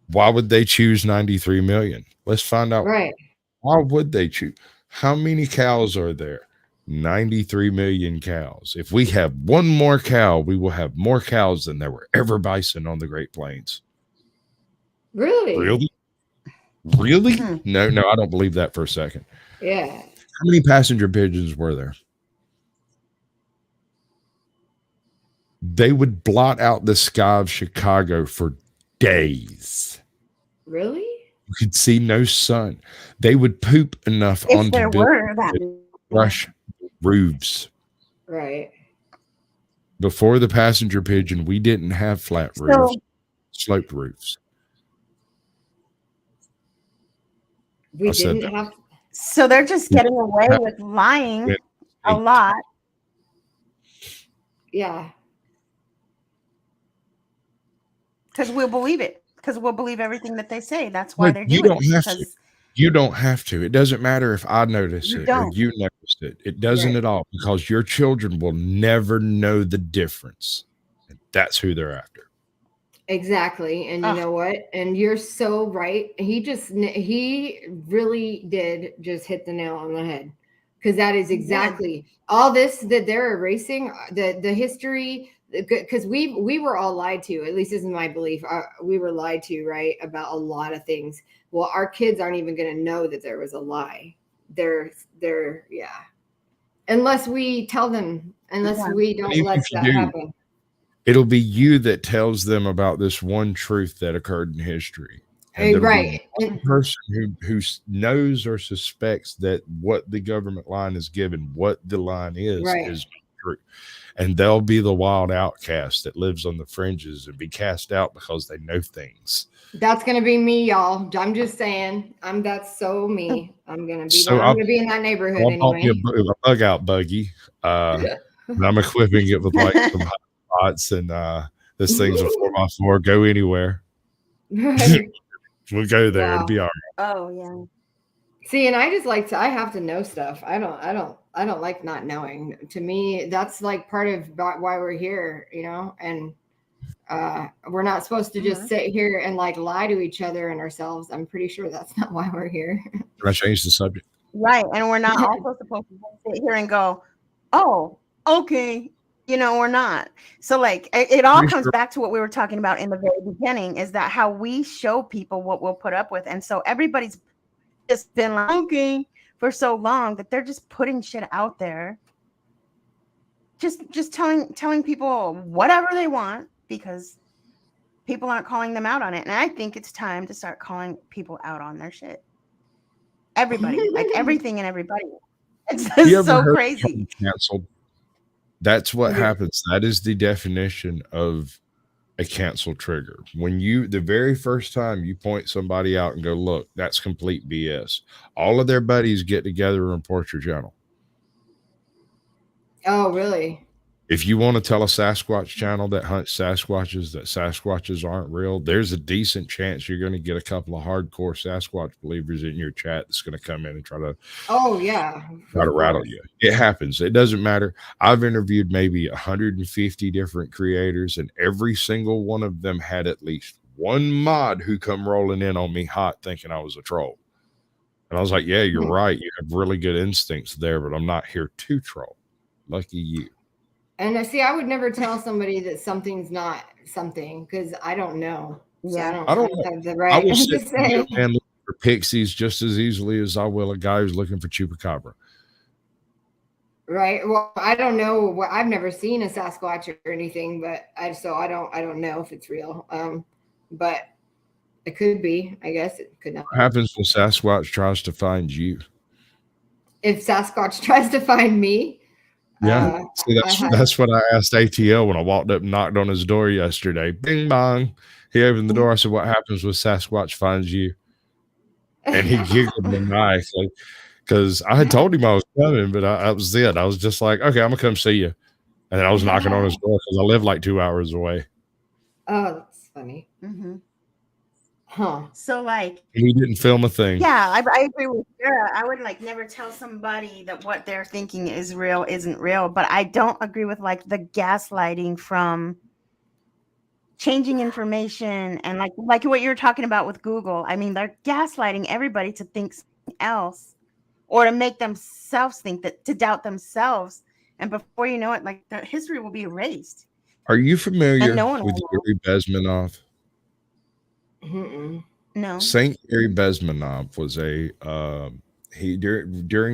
Why would they choose 93 million? Let's find out. Right. Why would they choose? How many cows are there? 93 million cows. If we have one more cow, we will have more cows than there were ever bison on the Great Plains. Really? No, I don't believe that for a second. Yeah. How many passenger pigeons were there? They would blot out the sky of Chicago for days. Really? You could see no sun. They would poop enough onto brush roofs. Right. Before the passenger pigeon, we didn't have flat roofs, sloped roofs. We didn't have. So they're just getting away with lying a lot. Yeah. Because we'll believe it. Because we'll believe everything that they say. That's why they're doing it. You don't have to. It doesn't matter if I notice it or you noticed it. It doesn't at all, because your children will never know the difference. And that's who they're after. Exactly. And you know what? And you're so right. He really did just hit the nail on the head, because that is exactly all this that they're erasing, the history, because we were all lied to. At least this is my belief. We were lied to, right, about a lot of things. Well, our kids aren't even going to know that there was a lie. They're unless we tell them, unless we don't let that happen. It'll be you that tells them about this one truth that occurred in history. And there'll Right. be one person who knows or suspects that what the government line is given, what the line is Right. true. And they'll be the wild outcast that lives on the fringes and be cast out because they know things. That's gonna be me, y'all. I'm just saying. That's so me. I'm gonna be So I'm gonna be in that neighborhood I'll bought me anyway. a bug out buggy. And I'm equipping it with like some hot spots, and this thing's a 4x4. Go anywhere. Right. We'll go there. Wow. It'll be all right. Oh yeah. See, and I just like I have to know stuff. I don't like not knowing. To me, that's like part of why we're here, and we're not supposed to just sit here and like lie to each other and ourselves. I'm pretty sure that's not why we're here. Can I change the subject? Right. And we're not also supposed to sit here and go, oh, okay. We're not. So like it all comes back to what we were talking about in the very beginning, is that how we show people what we'll put up with. And so everybody's just been like, okay, for so long that they're just putting shit out there. Just telling people whatever they want because people aren't calling them out on it. And I think it's time to start calling people out on their shit. Everybody, like everything and everybody. It's just so crazy. Canceled. That's what happens. That is the definition of a cancel trigger. When the very first time you point somebody out and go, look, that's complete BS. All of their buddies get together and report your channel. Oh, really? If you want to tell a Sasquatch channel that hunts Sasquatches that Sasquatches aren't real, there's a decent chance you're going to get a couple of hardcore Sasquatch believers in your chat that's going to come in and try to rattle you. It happens. It doesn't matter. I've interviewed maybe 150 different creators, and every single one of them had at least one mod who come rolling in on me hot thinking I was a troll. And I was like, yeah, you're right. You have really good instincts there, but I'm not here to troll. Lucky you. And see, I would never tell somebody that something's not something because I don't know. So Yeah, I don't have the right. I will sit and look for pixies just as easily as I will a guy who's looking for chupacabra. Right. Well, I don't know. I've never seen a Sasquatch or anything, but I don't know if it's real. But it could be. I guess it could not. What happens when Sasquatch tries to find you? If Sasquatch tries to find me. Yeah, see, that's what I asked ATL when I walked up and knocked on his door yesterday. Bing bong. He opened the door. I said, what happens when Sasquatch finds you? And he giggled maniacally because I had told him I was coming, but I was it. I was just like, okay, I'm going to come see you. And then I was knocking on his door because I live like 2 hours away. Oh, that's funny. Mm-hmm. Huh. So like he didn't film a thing. Yeah, I agree with Sarah. I would like never tell somebody that what they're thinking is real isn't real, but I don't agree with like the gaslighting from changing information and like what you're talking about with Google. I mean, they're gaslighting everybody to think something else or to make themselves think that, to doubt themselves. And before you know it, like the history will be erased. Are you familiar with Yuri Bezmenov? No. Saint Yuri Bezmenov was during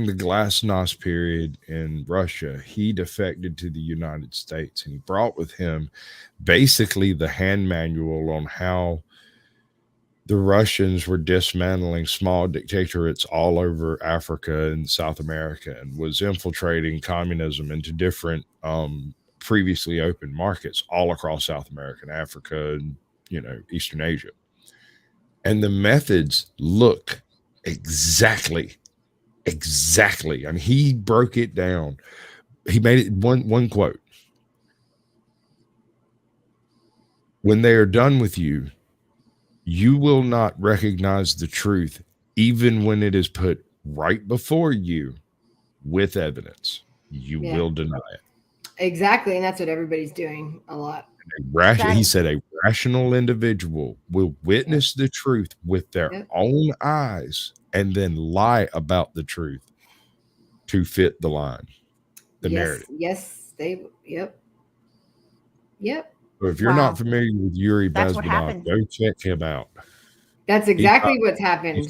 the Glasnost period in Russia, he defected to the United States, and he brought with him basically the hand manual on how the Russians were dismantling small dictatorates all over Africa and South America, and was infiltrating communism into different previously open markets all across South America and Africa and Eastern Asia. And the methods look exactly. I mean, he broke it down. He made it one quote. When they are done with you, you will not recognize the truth, even when it is put right before you with evidence. You will deny it. Exactly. And that's what everybody's doing a lot. He said a rational individual will witness the truth with their own eyes and then lie about the truth to fit the line, the narrative. Yes, yep. So if you're not familiar with Yuri Bezmenov, go check him out. That's exactly what's happened.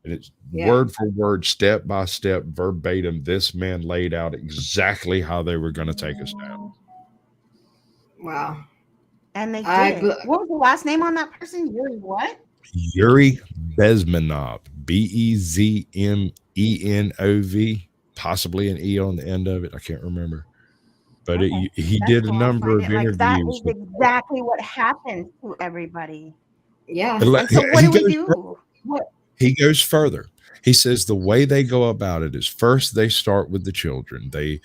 And it's word for word, step by step, verbatim. This man laid out exactly how they were going to take us down. Wow. And they I did it. What was the last name on that person? Yuri what? Yuri Bezmenov, Bezmenov, possibly an E on the end of it. I can't remember. But Okay. he That's did a cool. I'll number find of it. Like that interviews. is exactly what happened to everybody. Yeah. And so what do we do? He goes further. He says the way they go about it is first they start with the children. They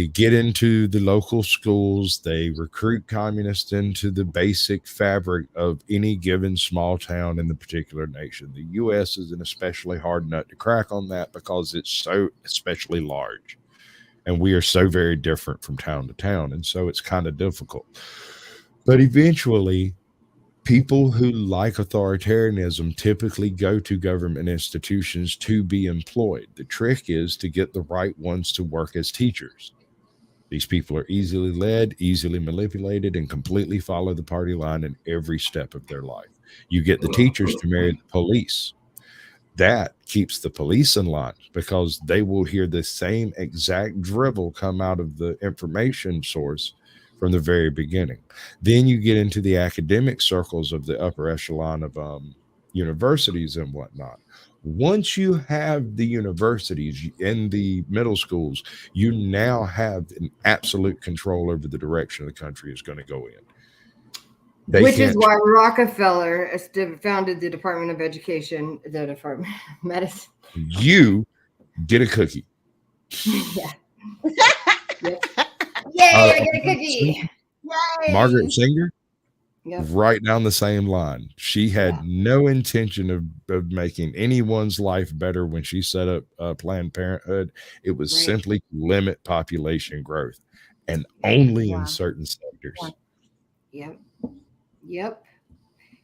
get into the local schools. They recruit communists into the basic fabric of any given small town in the particular nation. The U.S. is an especially hard nut to crack on that because it's so especially large. And we are so very different from town to town. And so it's kind of difficult. But eventually, people who like authoritarianism typically go to government institutions to be employed. The trick is to get the right ones to work as teachers. These people are easily led, easily manipulated, and completely follow the party line in every step of their life. You get the teachers to marry the police. That keeps the police in line because they will hear the same exact drivel come out of the information source from the very beginning. Then you get into the academic circles of the upper echelon of universities and whatnot. Once you have the universities in the middle schools, you now have an absolute control over the direction the country is going to go in. Which is why Rockefeller founded the Department of Education, the Department of Medicine. You get a cookie. Yeah. Yep. Yay, I get a cookie. Yay. Margaret Sanger, Yep. right down the same line. She had no intention of making anyone's life better when she set up Planned Parenthood. It was simply to limit population growth, and only in certain sectors. Yep. Yep.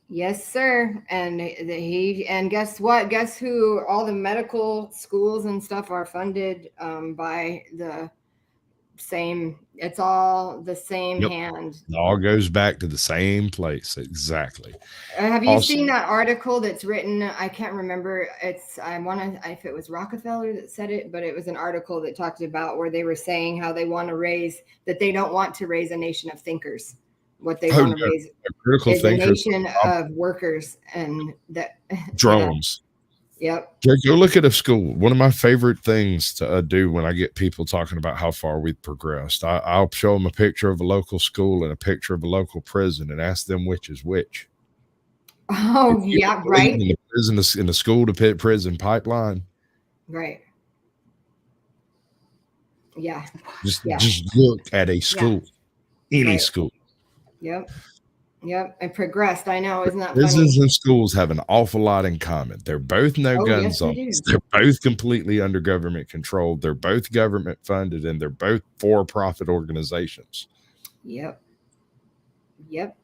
Yes, sir. And and guess what? Guess who? All the medical schools and stuff are funded by the same. It's all the same hand. It all goes back to the same place. Exactly. Have you seen that article that's written? I can't remember. I want to, if it was Rockefeller that said it, but it was an article that talked about where they were saying how they want to raise, that they don't want to raise a nation of thinkers. What they want to raise is a nation of workers and that drones. Yep. Go look at a school. One of my favorite things to do when I get people talking about how far we've progressed, I'll show them a picture of a local school and a picture of a local prison and ask them which is which. Oh, yeah, right. In the school to prison pipeline. Right. Yeah. Just look at a school, any school. Yep. Yep. And progressed. I know. Isn't that Prisons funny? and schools have an awful lot in common. They're both no-gun zones. They're both completely under government control. They're both government funded, and they're both for-profit organizations. Yep. Yep.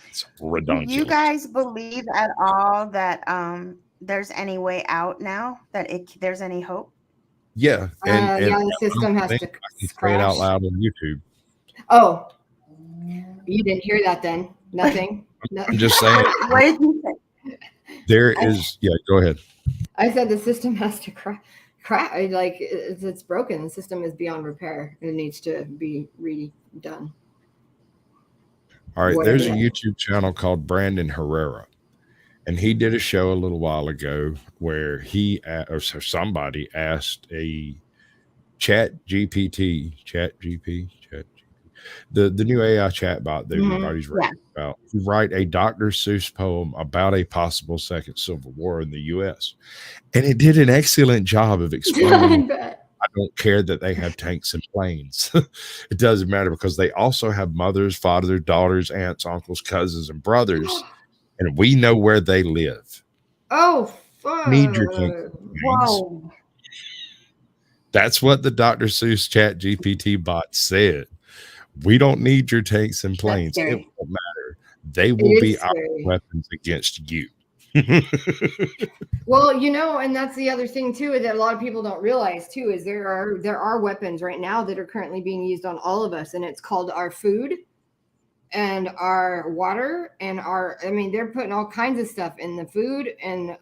It's redundant. Do you guys believe at all that there's any way out now? That there's any hope? Yeah. And the system has to say it out loud on YouTube. Oh. You didn't hear that then? Nothing? I'm just saying. What did you say? There is, go ahead. I said the system has to crack. Like it's broken. The system is beyond repair. It needs to be redone. All right. There's a YouTube channel called Brandon Herrera. And he did a show a little while ago where somebody asked a ChatGPT, the new AI chatbot that everybody's writing about, to write a Dr. Seuss poem about a possible second civil war in the U.S. And it did an excellent job of explaining. I don't care that they have tanks and planes. It doesn't matter because they also have mothers, fathers, daughters, aunts, uncles, cousins, and brothers. And we know where they live. Oh, fuck. Need your tanks. Whoa. That's what the Dr. Seuss ChatGPT bot said. We don't need your tanks and planes. It won't matter. They will be our weapons against you. Well, and that's the other thing too that a lot of people don't realize too is there are weapons right now that are currently being used on all of us, and it's called our food and our water and they're putting all kinds of stuff in the food, and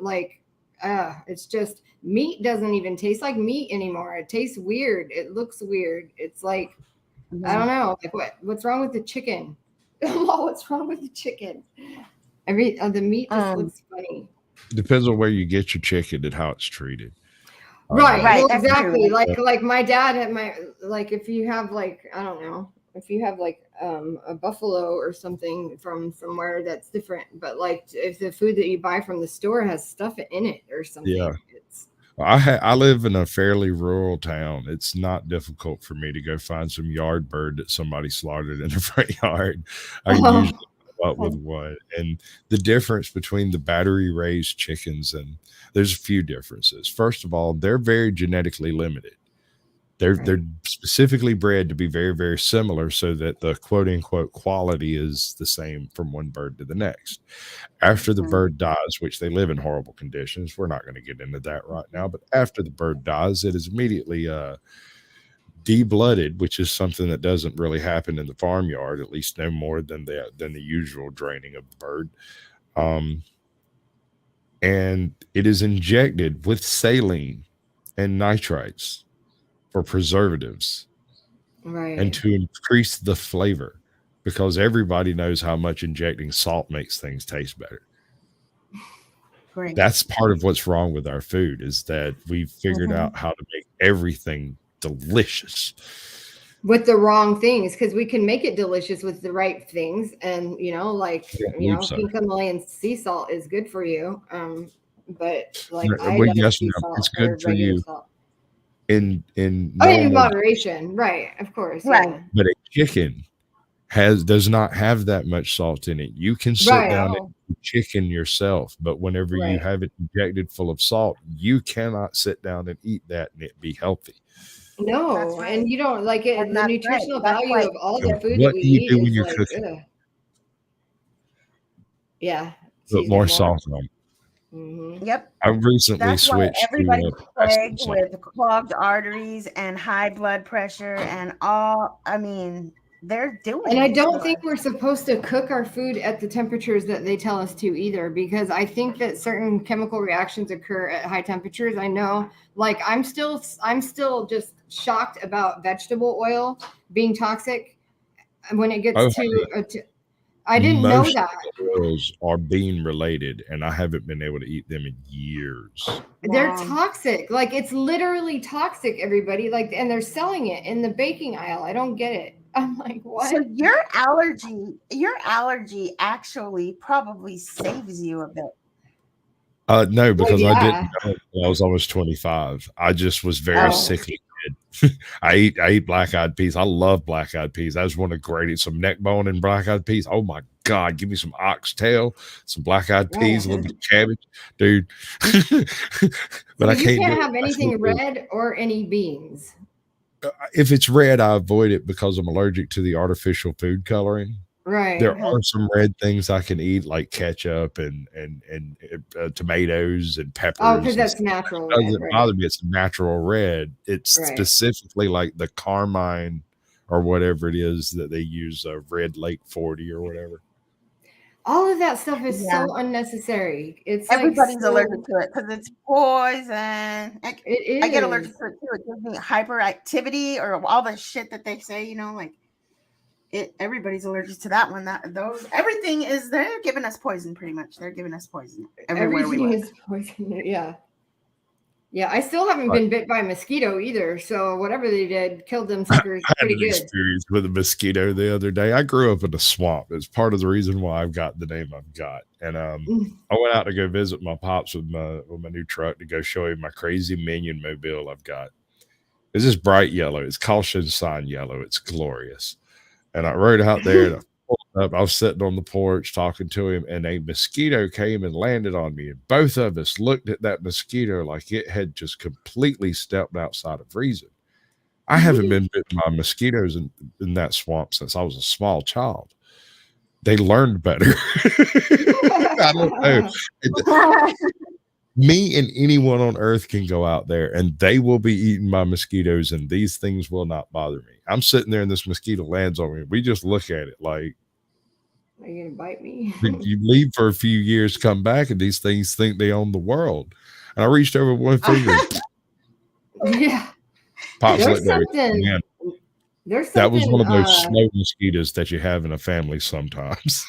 it's just meat doesn't even taste like meat anymore. It tastes weird. It looks weird. It's like I don't know, like what's wrong with the chicken? Oh, what's wrong with the chicken? The meat just looks funny. Depends on where you get your chicken and how it's treated. Right. Right, Well, that's exactly. true. Like my dad at if you have like, I don't know, if you have like a buffalo or something from somewhere, that's different. But like if the food that you buy from the store has stuff in it or something, Yeah. it's I live in a fairly rural town. It's not difficult for me to go find some yard bird that somebody slaughtered in the front yard. I usually come up with one. And the difference between the battery raised chickens, and there's a few differences. First of all, they're very genetically limited. They're specifically bred to be very, very similar so that the quote unquote quality is the same from one bird to the next. After the bird dies, which they live in horrible conditions, we're not going to get into that right now, but after the bird dies, it is immediately de-blooded, which is something that doesn't really happen in the farmyard, at least no more than the usual draining of the bird. And it is injected with saline and nitrites for preservatives and to increase the flavor, because everybody knows how much injecting salt makes things taste better. Great. That's part of what's wrong with our food, is that we've figured out how to make everything delicious with the wrong things, because we can make it delicious with the right things. And pink Himalayan sea salt is good for you, but like iodized sea salt, it's good for you salt. in in moderation, right? Of course, right. Yeah. But a chicken does not have that much salt in it. You can sit down and eat chicken yourself, but whenever you have it injected full of salt, you cannot sit down and eat that and it be healthy. No, and you don't like it. The nutritional value of all the food what that we do you eat do is when you're like, cooking? Yeah, Put more salt on. Yep. I recently switched why everybody's to plagued with clogged arteries and high blood pressure and all. I mean, they're doing. And I don't think we're supposed to cook our food at the temperatures that they tell us to either, because I think that certain chemical reactions occur at high temperatures. I know, like I'm still just shocked about vegetable oil being toxic when it gets I didn't know that. Oils are bean related, and I haven't been able to eat them in years. They're toxic. Like it's literally toxic, everybody. Like, and they're selling it in the baking aisle. I don't get it. I'm like, what? So your allergy actually probably saves you a bit. No, because I didn't know until I was almost 25. I just was very sickly kid. I eat black-eyed peas. I love black-eyed peas. That was one of the greatest. Some neck bone and black-eyed peas. Oh my God, give me some oxtail, some black-eyed peas, a little bit of cabbage, dude. But I can't have anything red or any beans. If it's red, I avoid it because I'm allergic to the artificial food coloring. Right. There are some red things I can eat, like ketchup and tomatoes and peppers. Oh, because that's natural. It doesn't bother me. It's natural red. It's specifically like the carmine or whatever it is that they use, Red Lake 40 or whatever. All of that stuff is so unnecessary. It's everybody's allergic to it because it's poison. It is. I get allergic to it too. It gives me hyperactivity or all the shit that they say. Everybody's allergic to that one. Everything is. They're giving us poison, pretty much. They're giving us poison everywhere we live. Is poison. Yeah. Yeah, I still haven't been bit by a mosquito either. So whatever they did killed them suckers pretty good. I had an experience with a mosquito the other day. I grew up in a swamp. It's part of the reason why I've got the name I've got. And I went out to go visit my pops with my new truck to go show him my crazy minion mobile I've got. It's this bright yellow. It's caution sign yellow. It's glorious. And I rode out there and I pulled up. I was sitting on the porch talking to him, and a mosquito came and landed on me. And both of us looked at that mosquito like it had just completely stepped outside of reason. I haven't been bitten by mosquitoes in that swamp since I was a small child. They learned better. I don't know. Me and anyone on earth can go out there and they will be eaten by mosquitoes, and these things will not bother me. I'm sitting there and this mosquito lands on me. We just look at it like, are you gonna bite me? You leave for a few years, come back, and these things think they own the world. And I reached over one finger. Yeah. Pops looked at me. There's That was something, one of those snow mosquitoes that you have in a family sometimes.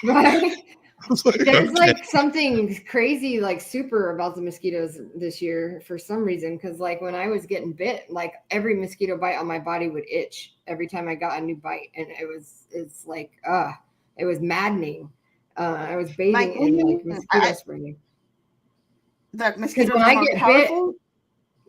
right? I was like, There's okay. like something crazy, like super about the mosquitoes this year for some reason. Cause like when I was getting bit, like every mosquito bite on my body would itch every time I got a new bite. And it's like, it was maddening. I was Like, bathing in like mosquito spray. the Because mosquitoes when are I more get powerful.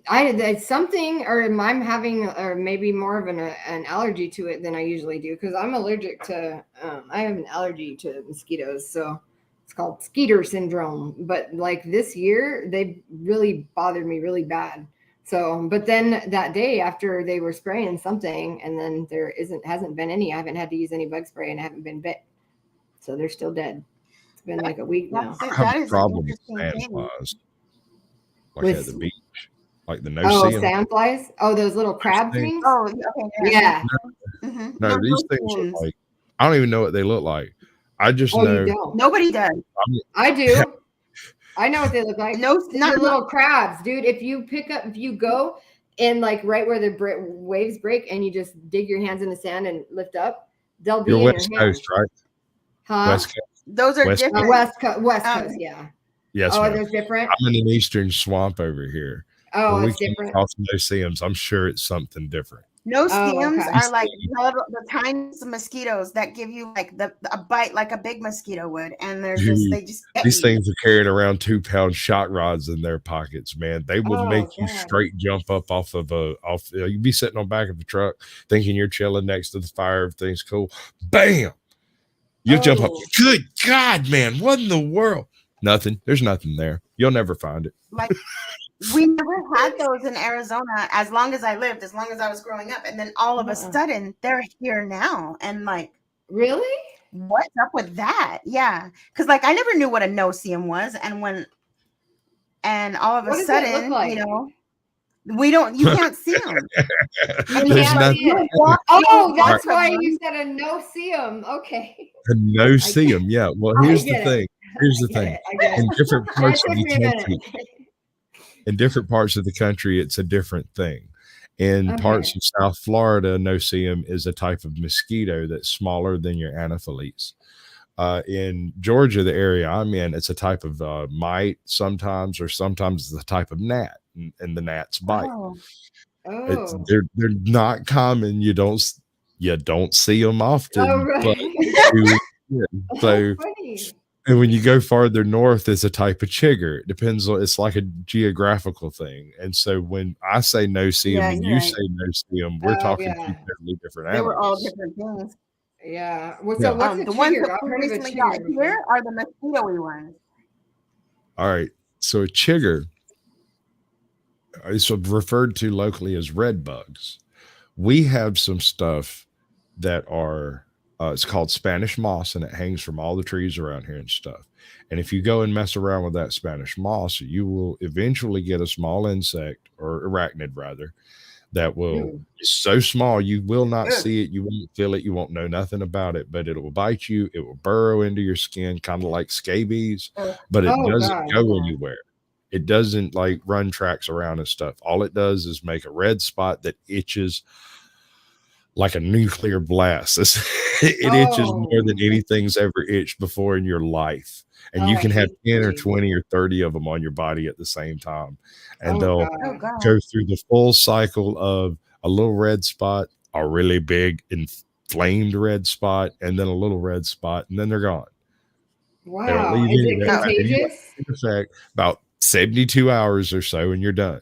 it's something, or I'm having, or maybe more of an allergy to it than I usually do. Because I'm allergic to, I have an allergy to mosquitoes, so it's called skeeter syndrome. But like this year, they really bothered me really bad. So, but then that day after they were spraying something, and then hasn't been any. I haven't had to use any bug spray, and I haven't been bit, so they're still dead. It's been like a week now. I have That a is an problem with interesting thing. sandflies, like at the With beach, like the oh, no-see-em. sandflies. Oh, those little crab things. things. Oh, okay. Yeah. Mm-hmm. No, these things are like, I don't even know what they look like. I just Oh, you know. don't. Nobody does. I do. I know what they look like. No, They're not little crabs, dude. If you go and like right where the waves break, and you just dig your hands in the sand and lift up, they'll be You're in West your hand. Coast, right? Huh? West Coast. those are West different. West Coast, yeah. Yes, Oh, ma'am. there's different. I'm in an eastern swamp over here. Oh, When we it's come different. across no-see-ems, I'm sure it's something different. No Oh, steams okay. are like the tiniest mosquitoes that give you like a bite like a big mosquito would, and they're just Dude, they just get these you. things are carrying around 2-pound shot rods in their pockets, man. They will Oh, make you God. straight jump up off of you'd be sitting on back of the truck thinking you're chilling next to the fire, everything's cool. Bam! You'll jump up. Oh. Good God, man, what in the world? Nothing. There's nothing there. You'll never find it. Like we never had those in Arizona as long as I lived, as long as I was growing up, and then all of a sudden they're here now, and like, Really? what's up with that? Yeah, because like I never knew what a no-see-em was, and all of a What does it look sudden, like? you can't see them. And There's can't nothing. see it. Oh, that's why you said a no-see-em. Okay. A no-see-em, yeah. Well, here's the thing. Here's the thing. In different parts of the country, in different parts of the country, it's a different thing. In parts of South Florida, no-see-em is a type of mosquito that's smaller than your anopheles. In Georgia, the area I'm in, it's a type of mite sometimes, or sometimes it's a type of gnat, and the gnats bite. They're not common. You don't see them often. Oh, right. So and when you go farther north, it's a type of chigger. It depends on, it's like a geographical thing. And so when I say no-see-em and you say no-see-em, we're talking two totally different animals. They were all different things. Yeah. So what's a the ones chigger? that I've we heard of a recently got chigger. here are the mosquito-y ones. All right. So a chigger is referred to locally as red bugs. We have some stuff that are it's called Spanish moss, and it hangs from all the trees around here and stuff. And if you go and mess around with that Spanish moss, you will eventually get a small insect, or arachnid rather, that will be so small you will not see it, you won't feel it, you won't know nothing about it, but it will bite you, it will burrow into your skin, kind of like scabies, but it doesn't go anywhere. It doesn't like run tracks around and stuff. All it does is make a red spot that itches like a nuclear blast. It itches more than anything's ever itched before in your life. And you can have 10 or 20 or 30 of them on your body at the same time. And they'll go through the full cycle of a little red spot, a really big inflamed red spot, and then a little red spot, and then they're gone. Wow. They don't leave Is it contagious? In effect, about 72 hours or so, and you're done.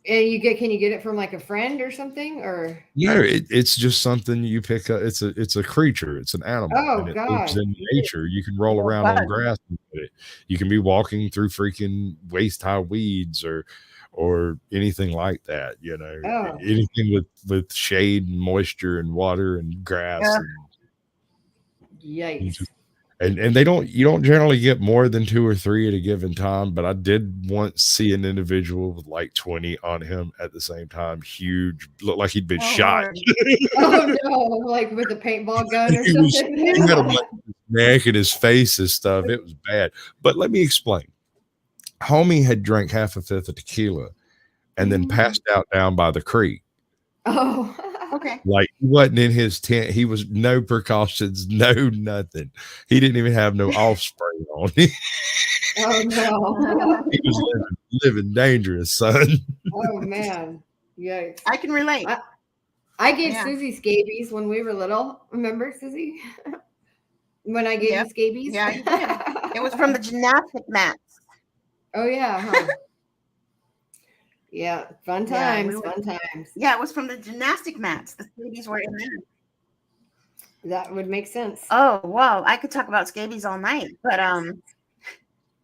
And can you get it from like a friend or something, or no? It's just something you pick up. It's a creature. It's an animal. Oh, and it lives in nature. You can roll around on grass and get it. You can be walking through freaking waist high weeds or anything like that. Anything with shade and moisture and water and grass. Yikes. And you don't generally get more than 2 or 3 at a given time, but I did once see an individual with like 20 on him at the same time, huge, looked like he'd been shot. Oh no, like with a paintball gun or something. He had him like his neck and his face and stuff. It was bad. But let me explain. Homie had drank half a fifth of tequila and then passed out down by the creek. Oh. Okay. Like he wasn't in his tent. He was no precautions, no nothing. He didn't even have no offspring on. Oh no. He was living dangerous, son. Oh man. Yikes. I can relate. I gave Yeah. Susie scabies when we were little. Remember, Susie? When I gave Yep. you scabies? Yeah, you did. It was from the gymnastic mats. Oh yeah, huh? Yeah, fun Yeah, times, we were- fun times. Yeah, it was from the gymnastic mats. The scabies were in there. That would make sense. Oh, well, I could talk about scabies all night, but I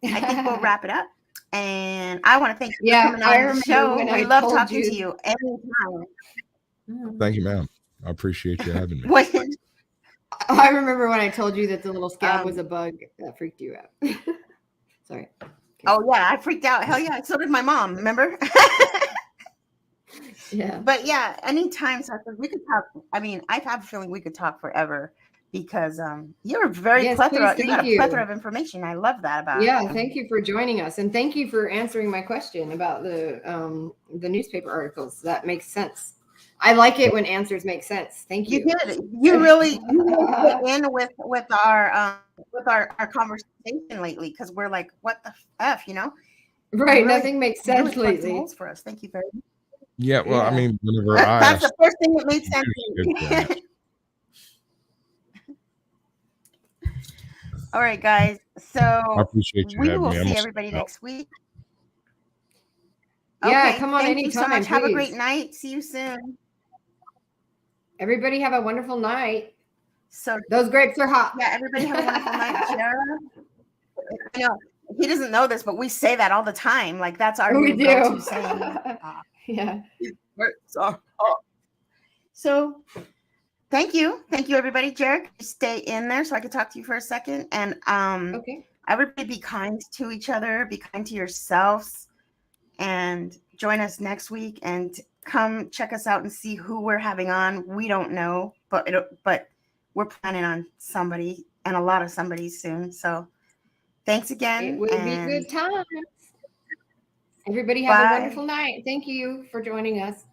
think we'll wrap it up. And I want to thank you for coming I on the remember show. when We I love told talking to you. you anytime. Thank you, ma'am. I appreciate you having me. When- I remember when I told you that the little scab Um, was a bug. That freaked you out. Sorry. oh yeah, I freaked out. Hell yeah, so did my mom. Remember? Yeah. But yeah, anytime, Sasha, we could talk. I mean, I have a feeling we could talk forever because you're very Yes, plethora. please, You got thank a you. plethora of information. I love that about. Yeah, thank you for joining us, and thank you for answering my question about the newspaper articles. That makes sense. I like it when answers make sense. Thank You you. did. You really fit in with our conversation lately because we're like, what the f, you know? Right, You really- nothing makes you really sense plugged some lately. holes for us. Thank you very much. Yeah, well, I Yeah. mean, whenever I That's asked, the first thing that made sense. good for that. All right, guys. So I appreciate you we having will me. I'm see gonna everybody sign out. next week. Yeah, Okay, come on thank you so anytime, much. Have a please. great night. See you soon. Everybody have a wonderful night. So Those grapes are hot. yeah, everybody have a wonderful night. Jara, I know he doesn't know this, but we say that all the time. Like that's our We new do. go-to saying. Yeah. So thank you everybody. Jarek, stay in there so I can talk to you for a second. And Okay. everybody be kind to each other, be kind to yourselves, and join us next week and come check us out and see who we're having on. We don't know, but we're planning on somebody and a lot of somebodies soon. So thanks again. It will be and good times. Everybody have Bye. a wonderful night. Thank you for joining us.